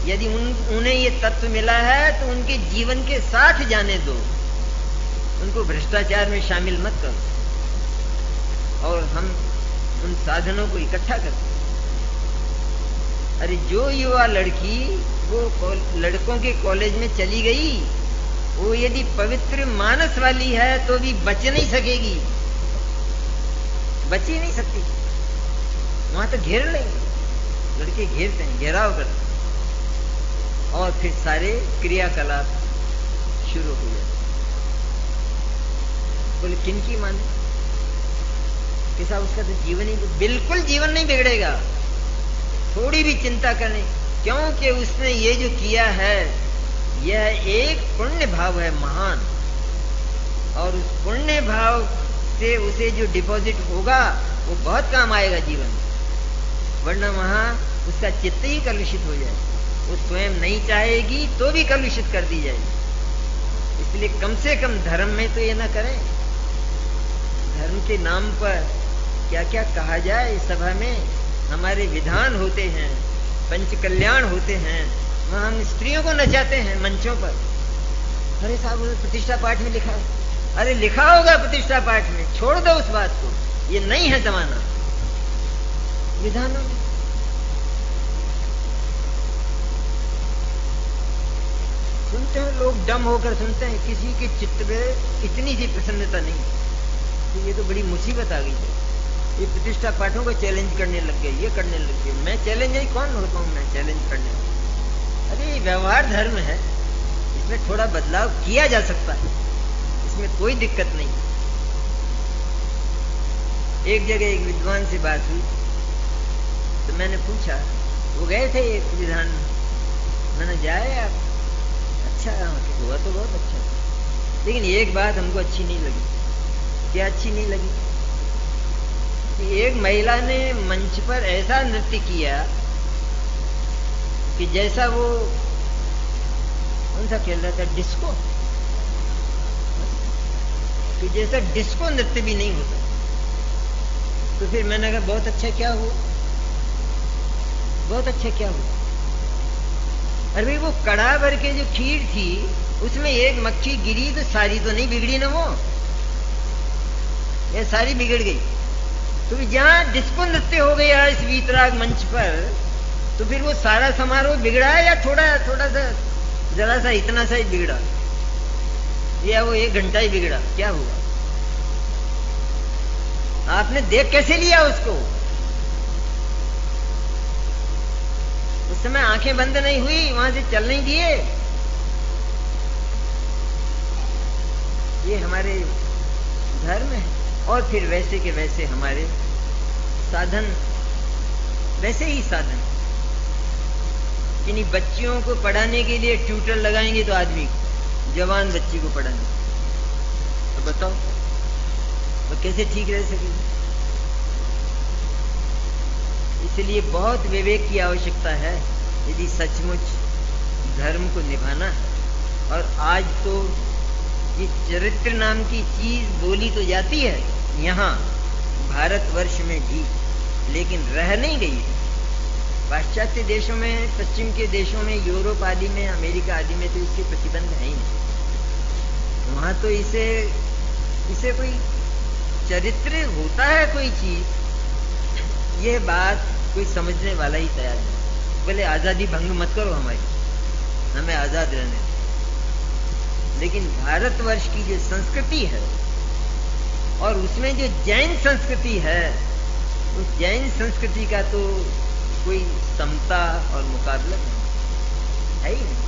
यदि उन्हें ये तत्व मिला है तो उनके जीवन के साथ जाने दो, उनको भ्रष्टाचार में शामिल मत करो। और हम उन साधनों को इकट्ठा करते। अरे जो युवा लड़की वो लड़कों के कॉलेज में चली गई, वो यदि पवित्र मानस वाली है तो भी बच नहीं सकेगी, बच ही नहीं सकती। वहां तो घेर लेंगे, लड़के घेरते हैं, घेराव करते हैं, और फिर सारे क्रियाकलाप शुरू हो जाते। बोले किनकी माने कि साहब उसका तो जीवन ही, बिल्कुल जीवन नहीं बिगड़ेगा, थोड़ी भी चिंता करने, क्योंकि उसने ये जो किया है यह एक पुण्य भाव है महान, और उस पुण्य भाव से उसे जो डिपॉजिट होगा वो बहुत काम आएगा जीवन में। वरना वहां उसका चित्त ही कलुषित हो जाए, वो स्वयं नहीं चाहेगी तो भी कलुषित कर दी जाएगी। इसलिए कम से कम धर्म में तो ये ना करें। धर्म के नाम पर क्या क्या कहा जाए, इस सभा में हमारे विधान होते हैं, पंच कल्याण होते हैं, वहां हम स्त्रियों को नचाते हैं मंचों पर। अरे साहब प्रतिष्ठा पाठ में लिखा है, अरे लिखा होगा प्रतिष्ठा पाठ में, छोड़ दो उस बात को, ये नहीं है जमाना विधानों में। सुनते हैं लोग, डम होकर सुनते हैं, किसी के चित्त में इतनी सी प्रसन्नता नहीं। तो ये तो बड़ी मुसीबत आ गई है। ये प्रतिष्ठा पाठों को चैलेंज करने लग गए, ये करने लग गए। मैं चैलेंज नहीं, कौन होता हूं मैं चैलेंज करने वाला? अरे ये व्यवहार धर्म है, इसमें थोड़ा बदलाव किया जा सकता है, इसमें कोई दिक्कत नहीं। एक जगह एक विद्वान से बात हुई तो मैंने पूछा, वो गए थे एक विधान में, मैंने जाए आप? अच्छा हुआ तो बहुत अच्छा था, लेकिन एक बात हमको अच्छी नहीं लगी। क्या अच्छी नहीं लगी? कि एक महिला ने मंच पर ऐसा नृत्य किया कि जैसा वो कौन सा खेल रहा था, डिस्को, कि जैसा डिस्को नृत्य भी नहीं होता। तो फिर मैंने कहा बहुत अच्छा क्या हुआ, बहुत अच्छा क्या हुआ? अरे भाई वो कड़ा भर के जो खीर थी उसमें एक मक्खी गिरी तो सारी तो नहीं बिगड़ी ना, वो ये सारी बिगड़ गई। तो जहां डिस्को नृत्य हो गया इस वीतराग मंच पर, तो फिर वो सारा समारोह बिगड़ा या थोड़ा थोड़ा सा, जरा सा, इतना सा ही बिगड़ा, या वो 1 घंटा ही बिगड़ा? क्या हुआ? आपने देख कैसे लिया उसको? उस समय आंखें बंद नहीं हुई, वहां से चल नहीं दिए। ये हमारे धर्म है। और फिर वैसे के वैसे हमारे साधन, वैसे ही साधन। किन्हीं बच्चियों को पढ़ाने के लिए ट्यूटर लगाएंगे तो आदमी, जवान बच्ची को पढ़ाने, तो बताओ तो कैसे ठीक रह सकेगी? इसलिए बहुत विवेक की आवश्यकता है यदि सचमुच धर्म को निभाना है। और आज तो ये चरित्र नाम की चीज बोली तो जाती है यहाँ भारतवर्ष में भी, लेकिन रह नहीं गई है। पाश्चात्य देशों में, पश्चिम के देशों में, यूरोप आदि में, अमेरिका आदि में तो इसके प्रतिबंध है ही नहीं। वहां तो इसे कोई चरित्र होता है कोई चीज, यह बात कोई समझने वाला ही तैयार नहीं। बोले आजादी भंग मत करो हमारी, हमें आजाद रहने दो। लेकिन भारतवर्ष की जो संस्कृति है और उसमें जो जैन संस्कृति है, उस जैन संस्कृति का तो कोई समता और मुकाबला नहीं है ही नहीं।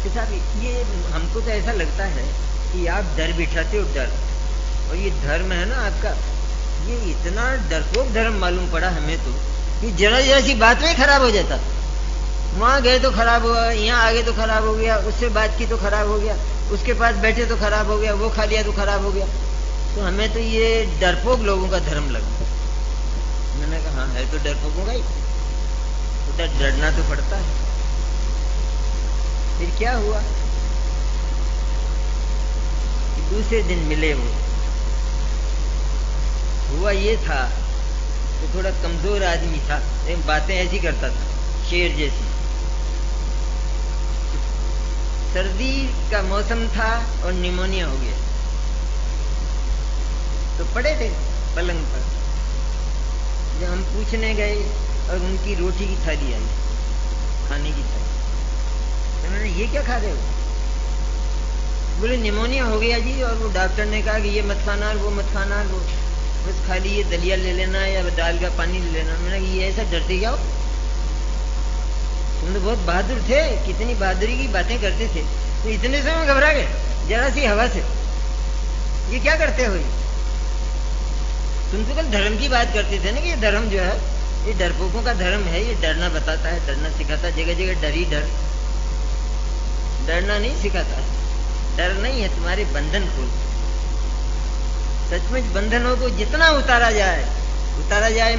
तो साहब ये हमको तो ऐसा लगता है कि आप डर बिठाते हो, डर। और ये धर्म है ना आपका, ये इतना डरपोक धर्म मालूम पड़ा हमें तो कि जरा जरा सी बात में खराब हो जाता। वहां गए तो खराब हुआ, यहाँ आगे तो खराब हो गया, उससे बात की तो खराब हो गया, उसके पास बैठे तो खराब हो गया, वो खा लिया तो खराब हो गया। तो हमें तो ये डरपोक लोगों का धर्म लगा। मैंने कहा हाँ है तो डरपोकों का ही, तो डरना तो पड़ता है। फिर क्या हुआ कि दूसरे दिन मिले वो, हुआ ये था कि थोड़ा कमजोर आदमी था, लेकिन बातें ऐसी करता था शेर जैसी। सर्दी का मौसम था और निमोनिया हो गया, तो पड़े थे पलंग पर। जब हम पूछने गए और उनकी रोटी की थाली आई, खाने की थाली, तो मैंने ये क्या खा रहे हो? बोले निमोनिया हो गया जी, और वो डॉक्टर ने कहा कि ये मत खाना, वो मत खाना, वो बस खाली ये दलिया ले लेना या दाल का पानी ले लेना। मैंने कहा ये ऐसा डरते क्या हो? तुम तो बहुत बहादुर थे, कितनी बहादुरी की बातें करते थे, तो इतने समय घबरा गए जरा सी हवा से? ये क्या करते हो? तुम तो कल धर्म की बात करते थे ना कि ये धर्म जो है ये डरपोकों का धर्म है, ये डरना बताता है, डरना सिखाता, जगह जगह डर ही डर, डरना नहीं सिखाता है। डर नहीं है, तुम्हारे बंधन खोल। सचमुच बंधनों को जितना उतारा जाए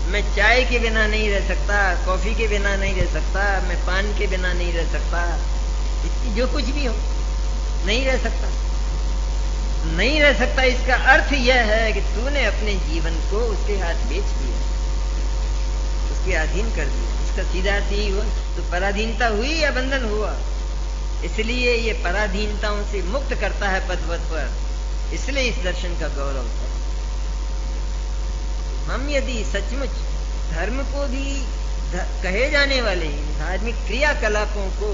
मैं चाय के बिना नहीं रह सकता, कॉफी के बिना नहीं रह सकता, मैं पान के बिना नहीं रह सकता, जो कुछ भी हो नहीं रह सकता, नहीं रह सकता। इसका अर्थ यह है कि तूने अपने जीवन को उसके हाथ बेच दिया, उसके अधीन कर दिया। इसका सीधा अर्थ यही हुआ। तो पराधीनता हुई या बंधन हुआ? इसलिए ये पराधीनताओं से मुक्त करता है पदवत पर, इसलिए इस दर्शन का गौरव है। हम यदि सचमुच धर्म को भी कहे जाने वाले धार्मिक क्रियाकलापों को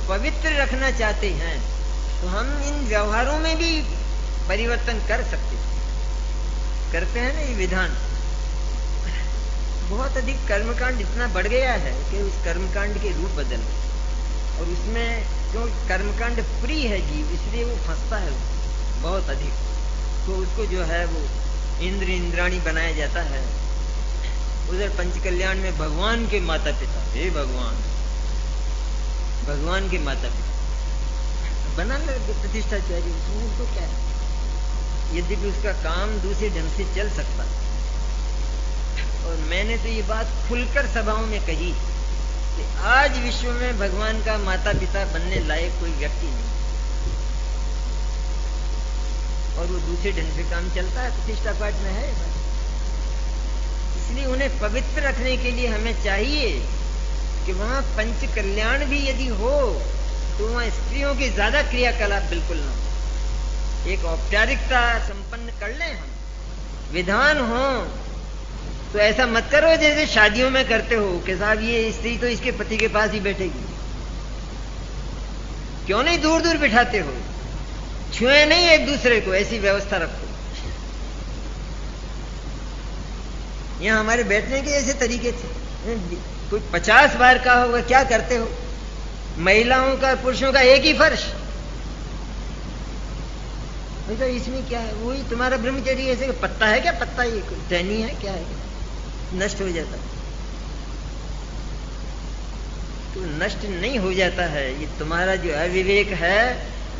पवित्र रखना चाहते हैं, तो हम इन व्यवहारों में भी परिवर्तन कर सकते, करते हैं ना ये विधान। बहुत अधिक कर्मकांड इतना बढ़ गया है कि उस कर्मकांड के रूप बदल, और उसमें क्यों कर्मकांड प्रिय है जीव, इसलिए वो फंसता है बहुत अधिक, तो उसको जो है वो इंद्र इंद्राणी बनाया जाता है। उधर पंचकल्याण में भगवान के माता पिता, हे भगवान, भगवान के माता पिता बना लगे प्रतिष्ठाचार्य, उसमें तो क्या है, यद्यपि उसका काम दूसरे ढंग से चल सकता है। और मैंने तो ये बात खुलकर सभाओं में कही कि आज विश्व में भगवान का माता पिता बनने लायक कोई व्यक्ति नहीं, और वो दूसरे ढंग से काम चलता है, प्रतिष्ठा पाठ में है। इसलिए उन्हें पवित्र रखने के लिए हमें चाहिए कि वहां पंच कल्याण भी यदि हो तो वहां स्त्रियों की ज्यादा क्रियाकलाप बिल्कुल ना हो, एक औपचारिकता संपन्न कर लें हम, विधान हो। तो ऐसा मत करो जैसे शादियों में करते हो कि साहब ये स्त्री तो इसके पति के पास ही बैठेगी, क्यों नहीं दूर दूर बिठाते हो, छुए नहीं एक दूसरे को, ऐसी व्यवस्था रखो। यहाँ हमारे बैठने के ऐसे तरीके थे, कोई 50 बार का होगा, क्या करते हो, महिलाओं का पुरुषों का एक ही फर्श, तो इसमें क्या है, वही तुम्हारा ब्रह्मचर्य ऐसे पत्ता है क्या, पत्ता ये टहनी है क्या है, नष्ट हो जाता है। तो नष्ट नहीं हो जाता है, ये तुम्हारा जो अविवेक है,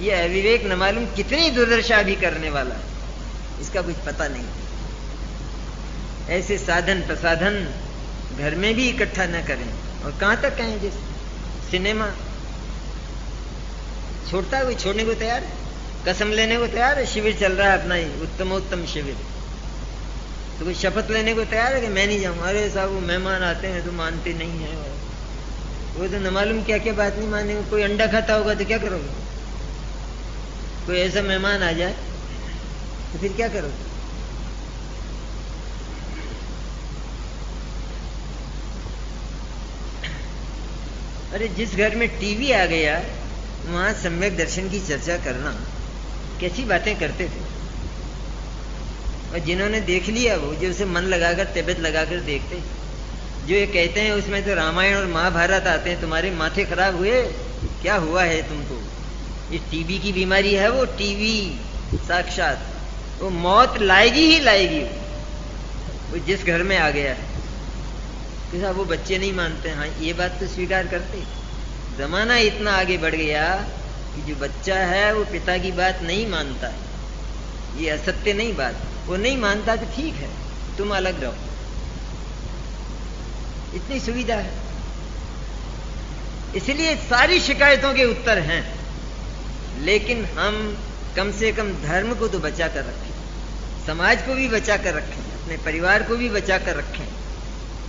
ये अविवेक न मालूम कितनी दुर्दशा भी करने वाला है, इसका कुछ पता नहीं। ऐसे साधन प्रसाधन घर में भी इकट्ठा न करें, और कहां तक कहें, जैसे सिनेमा छोड़ता है, कोई छोड़ने को तैयार है, कसम लेने को तैयार है, शिविर चल रहा है अपना ही उत्तमोत्तम शिविर, तो कोई शपथ लेने को तैयार है कि मैं नहीं जाऊं, अरे साहब वो मेहमान आते हैं तो मानते नहीं है, वो तो न मालूम क्या क्या बात नहीं मानेंगे। कोई अंडा खाता होगा तो क्या करोगे, कोई ऐसा मेहमान आ जाए तो फिर क्या करोगे। अरे जिस घर में टीवी आ गया वहां सम्यक दर्शन की चर्चा करना, कैसी बातें करते थे, और जिन्होंने देख लिया वो जो उसे मन लगाकर तबियत लगाकर देखते, जो ये कहते हैं उसमें तो रामायण और महाभारत आते हैं, तुम्हारे माथे खराब हुए, क्या हुआ है तुमको, ये टीवी की बीमारी है, वो टीवी साक्षात वो मौत लाएगी ही लाएगी, वो जिस घर में आ गया है। कि साहब वो बच्चे नहीं मानते, हाँ ये बात तो स्वीकार करते, जमाना इतना आगे बढ़ गया कि जो बच्चा है वो पिता की बात नहीं मानता है, ये असत्य नहीं बात, वो नहीं मानता तो ठीक है, तुम अलग रहो, इतनी सुविधा है। इसलिए सारी शिकायतों के उत्तर हैं, लेकिन हम कम से कम धर्म को तो बचा कर रखें, समाज को भी बचा कर रखें, अपने परिवार को भी बचा कर रखें।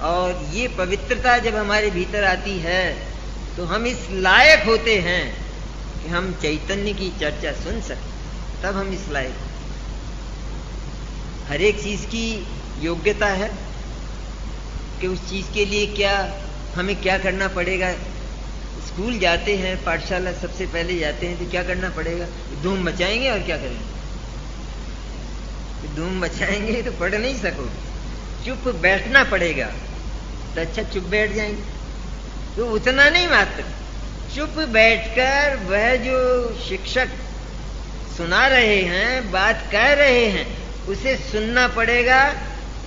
और ये पवित्रता जब हमारे भीतर आती है तो हम इस लायक होते हैं कि हम चैतन्य की चर्चा सुन सकें, तब हम इस लायक। हर एक चीज की योग्यता है कि उस चीज के लिए क्या हमें क्या करना पड़ेगा। स्कूल जाते हैं, पाठशाला सबसे पहले जाते हैं तो क्या करना पड़ेगा, धूम मचाएंगे और क्या करेंगे, धूम मचाएंगे तो पढ़ नहीं सकोगे, चुप बैठना पड़ेगा, तो अच्छा चुप बैठ जाएंगे, तो उतना नहीं मात्र चुप बैठकर वह जो शिक्षक सुना रहे हैं, बात कह रहे हैं, उसे सुनना पड़ेगा।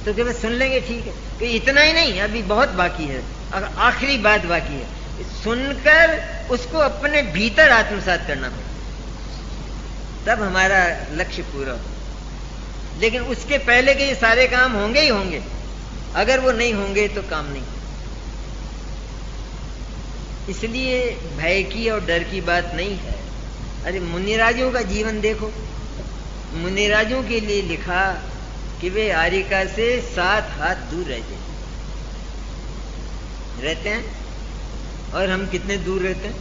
तो कि सुन लेंगे ठीक है, कि इतना ही नहीं, अभी बहुत बाकी है, आखिरी बात बाकी है, सुनकर उसको अपने भीतर आत्मसात करना पड़ेगा, तब हमारा लक्ष्य पूरा हो। लेकिन उसके पहले के ये सारे काम होंगे ही होंगे, अगर वो नहीं होंगे तो काम नहीं। इसलिए भय की और डर की बात नहीं है। अरे मुनिराजों का जीवन देखो, मुनिराजों के लिए लिखा कि वे आरिका से 7 हाथ दूर रहते हैं, और हम कितने दूर रहते हैं,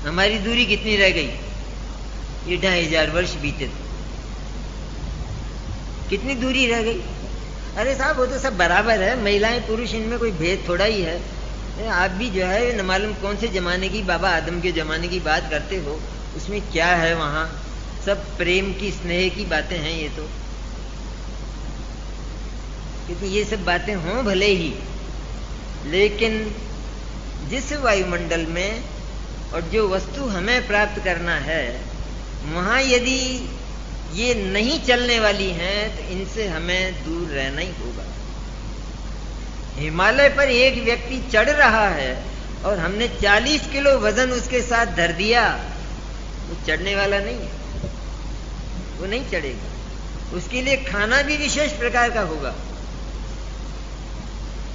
हमारी दूरी कितनी रह गई, ये 2500 वर्ष बीते थे, कितनी दूरी रह गई। अरे साहब वो तो सब बराबर है, महिलाएं पुरुष इनमें कोई भेद थोड़ा ही है। आप भी जो है न मालूम कौन से जमाने की, बाबा आदम के जमाने की बात करते हो, उसमें क्या है वहां? सब प्रेम की, स्नेह की बातें हैं ये तो। क्योंकि ये सब बातें हों भले ही, लेकिन जिस वायुमंडल में और जो वस्तु हमें प्राप्त करना है वहां यदि ये नहीं चलने वाली हैं तो इनसे हमें दूर रहना ही होगा। हिमालय पर एक व्यक्ति चढ़ रहा है और हमने 40 किलो वजन उसके साथ धर दिया, वो चढ़ने वाला नहीं है, वो नहीं चढ़ेगा। उसके लिए खाना भी विशेष प्रकार का होगा।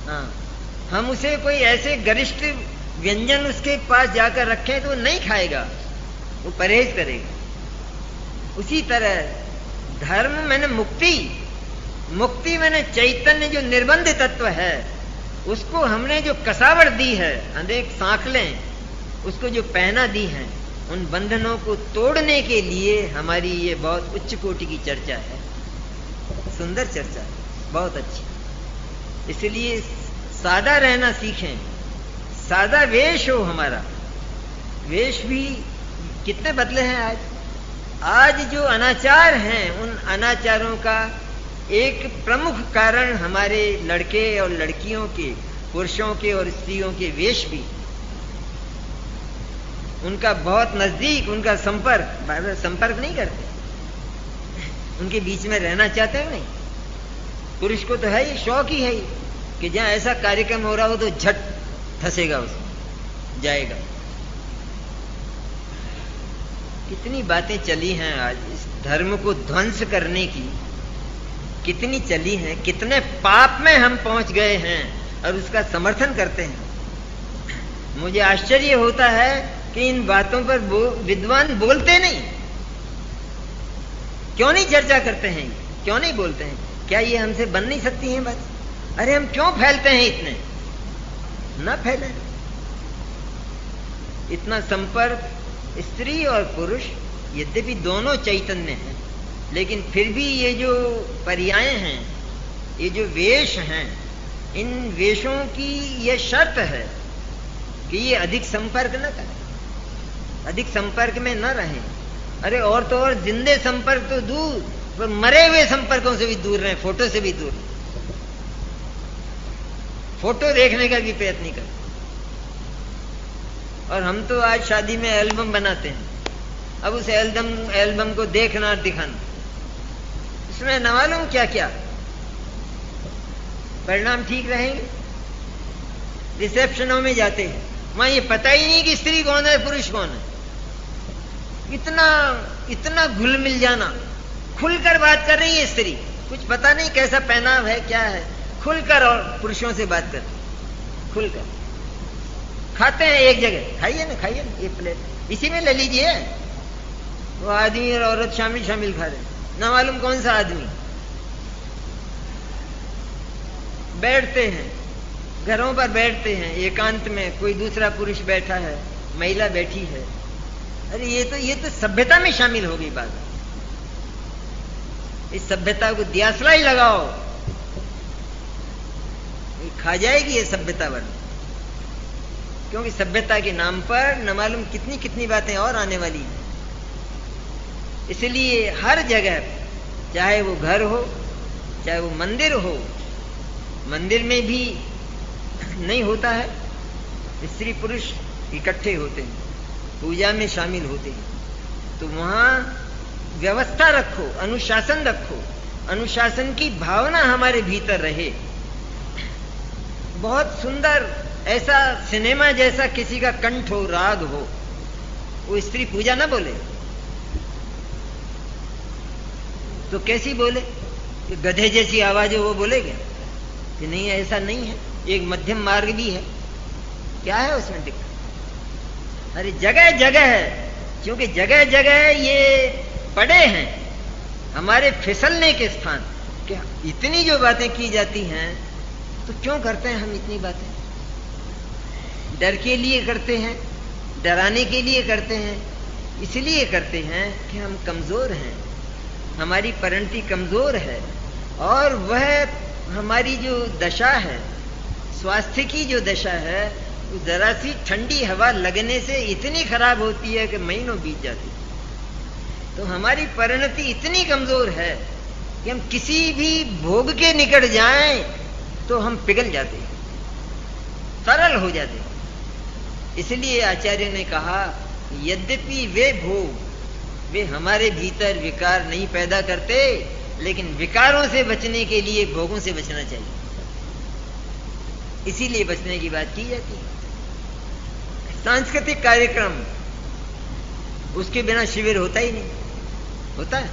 हाँ, हम उसे कोई ऐसे गरिष्ठ व्यंजन उसके पास जाकर रखें तो वो नहीं खाएगा, वो परहेज करेगा। उसी तरह धर्म मैंने मुक्ति, मुक्ति मैंने चैतन्य जो निर्बंध तत्व है, उसको हमने जो कसावट दी है, अनेक सांकलें उसको जो पहना दी हैं, उन बंधनों को तोड़ने के लिए हमारी ये बहुत उच्च कोटि की चर्चा है। सुंदर चर्चा है, बहुत अच्छी। इसलिए सादा रहना सीखें, सादा वेश हो हमारा। वेश भी कितने बदले हैं आज। आज जो अनाचार हैं, उन अनाचारों का एक प्रमुख कारण हमारे लड़के और लड़कियों के, पुरुषों के और स्त्रियों के वेश भी, उनका बहुत नजदीक उनका संपर्क नहीं करते, उनके बीच में रहना चाहते हैं नहीं। पुरुष को तो है ही, शौक ही है ही कि जहां ऐसा कार्यक्रम हो रहा हो तो झट धसेगा, उसमें जाएगा। कितनी बातें चली हैं आज इस धर्म को ध्वंस करने की, कितनी चली हैं, कितने पाप में हम पहुंच गए हैं और उसका समर्थन करते हैं। मुझे आश्चर्य होता है कि इन बातों पर विद्वान बोलते नहीं। क्यों नहीं चर्चा करते हैं, क्यों नहीं बोलते हैं? क्या ये हमसे बन नहीं सकती हैं बात? अरे हम क्यों फैलते हैं इतने? ना फैले। इतना संपर्क स्त्री और पुरुष, यद्यपि दोनों चैतन्य हैं, लेकिन फिर भी ये जो पर्याय हैं, ये जो वेश हैं, इन वेशों की ये शर्त है कि ये अधिक संपर्क न करें, अधिक संपर्क में न रहें। अरे और तो और जिंदे संपर्क तो दूर, पर मरे हुए संपर्कों से भी दूर रहें, फोटो से भी दूर। फोटो देखने का भी प्रयत्न नहीं करते। और हम तो आज शादी में एल्बम बनाते हैं, अब उस एल्बम को देखना दिखाना, इसमें न मालूम क्या क्या परिणाम ठीक रहेंगे। रिसेप्शनों में जाते हैं, वहां ये पता ही नहीं कि स्त्री कौन है पुरुष कौन है। इतना घुल मिल जाना, खुलकर बात कर रही है स्त्री, कुछ पता नहीं कैसा पहनाव है क्या है, खुलकर और पुरुषों से बात कर, खुलकर खाते हैं एक जगह, खाइए ना ये प्लेट, इसी में ले लीजिए। वो आदमी और औरत शामिल खा रहे, ना मालूम कौन सा आदमी। बैठते हैं, घरों पर बैठते हैं, एकांत में कोई दूसरा पुरुष बैठा है, महिला बैठी है। अरे ये तो सभ्यता में शामिल हो गई बात। इस सभ्यता को दियासला ही लगाओ, खा जाएगी ये सभ्यता वर्ण। क्योंकि सभ्यता के नाम पर न मालूम कितनी कितनी बातें और आने वाली हैं। इसलिए हर जगह, चाहे वो घर हो, चाहे वो मंदिर हो, मंदिर में भी नहीं होता है, स्त्री पुरुष इकट्ठे होते हैं, पूजा में शामिल होते हैं, तो वहां व्यवस्था रखो, अनुशासन रखो, अनुशासन की भावना हमारे भीतर रहे। बहुत सुंदर ऐसा सिनेमा जैसा किसी का कंठ हो, राग हो, वो स्त्री पूजा ना बोले तो कैसी बोले? कि गधे जैसी आवाज हो वो बोलेगा कि नहीं, ऐसा नहीं है, एक मध्यम मार्ग भी है। क्या है उसमें दिक्कत? अरे जगह जगह है, क्योंकि जगह जगह ये पड़े हैं हमारे फिसलने के स्थान। क्या इतनी जो बातें की जाती हैं, तो क्यों करते हैं हम इतनी बातें? डर के लिए करते हैं, डराने के लिए करते हैं, इसलिए करते हैं कि हम कमजोर हैं, हमारी परिणति कमजोर है, और वह हमारी जो दशा है, स्वास्थ्य की जो दशा है, तो जरा सी ठंडी हवा लगने से इतनी खराब होती है कि महीनों बीत जाती। तो हमारी परिणति इतनी कमजोर है कि हम किसी भी भोग के निकट जाएं तो हम पिघल जाते, सरल हो जाते। इसलिए आचार्य ने कहा, यद्यपि वे भोग वे हमारे भीतर विकार नहीं पैदा करते, लेकिन विकारों से बचने के लिए भोगों से बचना चाहिए। इसीलिए बचने की बात की जाती है। सांस्कृतिक कार्यक्रम, उसके बिना शिविर होता ही नहीं। होता है?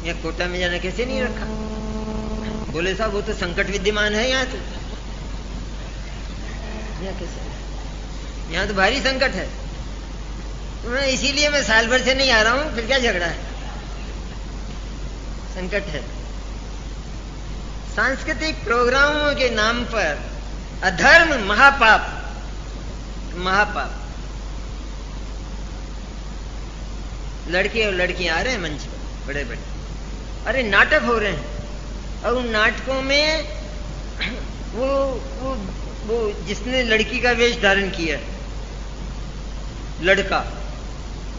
या कोटा में जाना कैसे नहीं रखा? बोले साहब वो तो संकट विद्यमान है यहाँ तो। यहाँ कैसे? यहाँ तो भारी संकट है। तो मैं इसीलिए मैं साल भर से नहीं आ रहा हूं, फिर क्या झगड़ा है? संकट है। सांस्कृतिक प्रोग्रामों के नाम पर अधर्म, महापाप, महापाप। लड़के और लड़कियां आ रहे हैं मंच पर बड़े बड़े, अरे नाटक हो रहे हैं, और उन नाटकों में वो जिसने लड़की का वेश धारण किया, लड़का,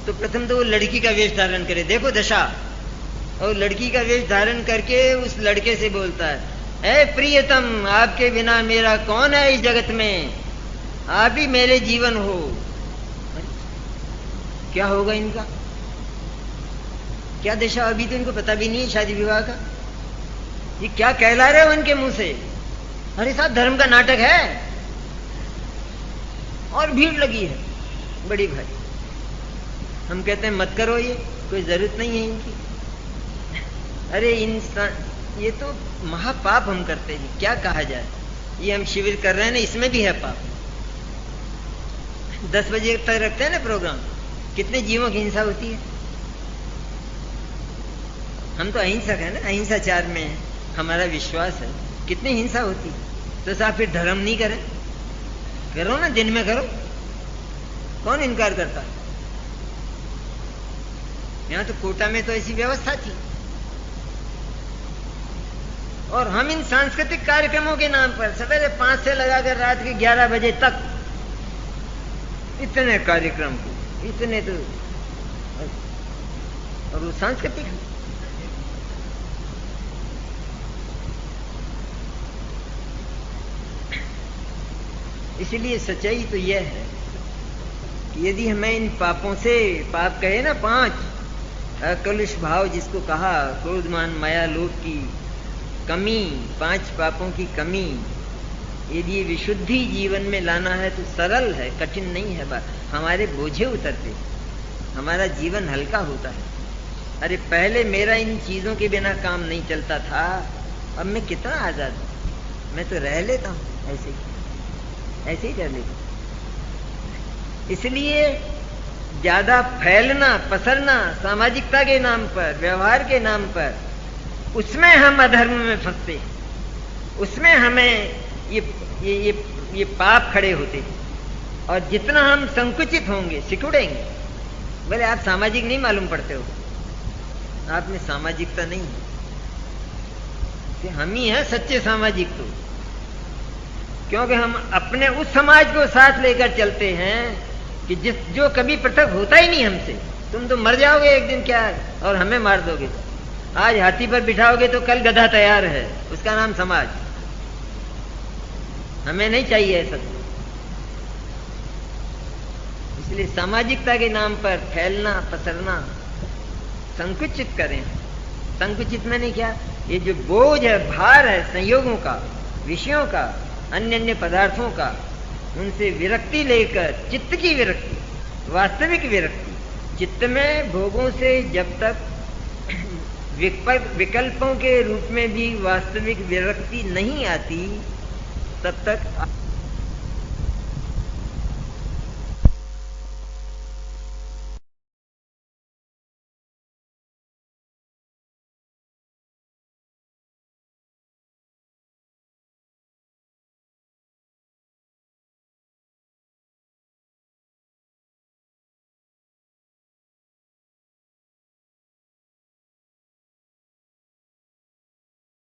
तो प्रथम तो वो लड़की का वेश धारण करे, देखो दशा। और लड़की का वेश धारण करके उस लड़के से बोलता है, ऐ प्रियतम, आपके बिना मेरा कौन है इस जगत में, आप ही मेरे जीवन हो। क्या होगा इनका? क्या दशा? अभी तो इनको पता भी नहीं है शादी विवाह का। ये क्या कहला रहे हो इनके मुंह से? अरे साहब धर्म का नाटक है, और भीड़ लगी है बड़ी भारी। हम कहते हैं मत करो, ये कोई जरूरत नहीं है इनकी। अरे इंसान, ये तो महापाप हम करते हैं, क्या कहा जाए। ये हम शिविर कर रहे हैं ना, इसमें भी है पाप। 10 बजे तक रखते हैं ना प्रोग्राम, कितने जीवों की हिंसा होती है। हम तो अहिंसक है ना, अहिंसाचार में हमारा विश्वास है। कितनी हिंसा होती है। तो साहब फिर धर्म नहीं करें? करो ना, दिन में करो, कौन इनकार करता। यहां तो कोटा में तो ऐसी व्यवस्था थी। और हम इन सांस्कृतिक कार्यक्रमों के नाम पर सवेरे 5 से लगाकर रात के 11 बजे तक इतने कार्यक्रम, इतने तो, और वो सांस्कृतिक। इसलिए सच्चाई तो यह है कि यदि हमें इन पापों से, पाप कहे ना 5, अकलुष भाव जिसको कहा, क्रोध मान माया लोभ की कमी, 5 पापों की कमी, यदि विशुद्धि जीवन में लाना है तो सरल है, कठिन नहीं है। बात हमारे बोझे उतरते, हमारा जीवन हल्का होता है। अरे पहले मेरा इन चीजों के बिना काम नहीं चलता था, अब मैं कितना आजाद हूं। मैं तो रह लेता हूं, ऐसे ही रह लेता हूं। इसलिए ज्यादा फैलना, पसरना सामाजिकता के नाम पर, व्यवहार के नाम पर, उसमें हम अधर्म में फंसते, उसमें हमें ये पाप खड़े होते। और जितना हम संकुचित होंगे, सिकुड़ेंगे। बोले आप सामाजिक नहीं मालूम पड़ते हो, आप में सामाजिकता नहीं है, कि हम ही हैं सच्चे सामाजिक। तो क्योंकि हम अपने उस समाज को साथ लेकर चलते हैं कि जो कभी पृथक होता ही नहीं हमसे। तुम तो मर जाओगे एक दिन, क्या और हमें मार दोगे। आज हाथी पर बिठाओगे तो कल गधा तैयार है, उसका नाम समाज। हमें नहीं चाहिए ऐसा। इसलिए सामाजिकता के नाम पर फैलना, पसरना, संकुचित करें। संकुचित मैंने क्या, ये जो बोझ है, भार है संयोगों का, विषयों का, अन्य अन्य पदार्थों का, उनसे विरक्ति लेकर, चित्त की विरक्ति, वास्तविक विरक्ति। चित्त में भोगों से जब तक विकल्पों के रूप में भी वास्तविक विरक्ति नहीं आती, तब तक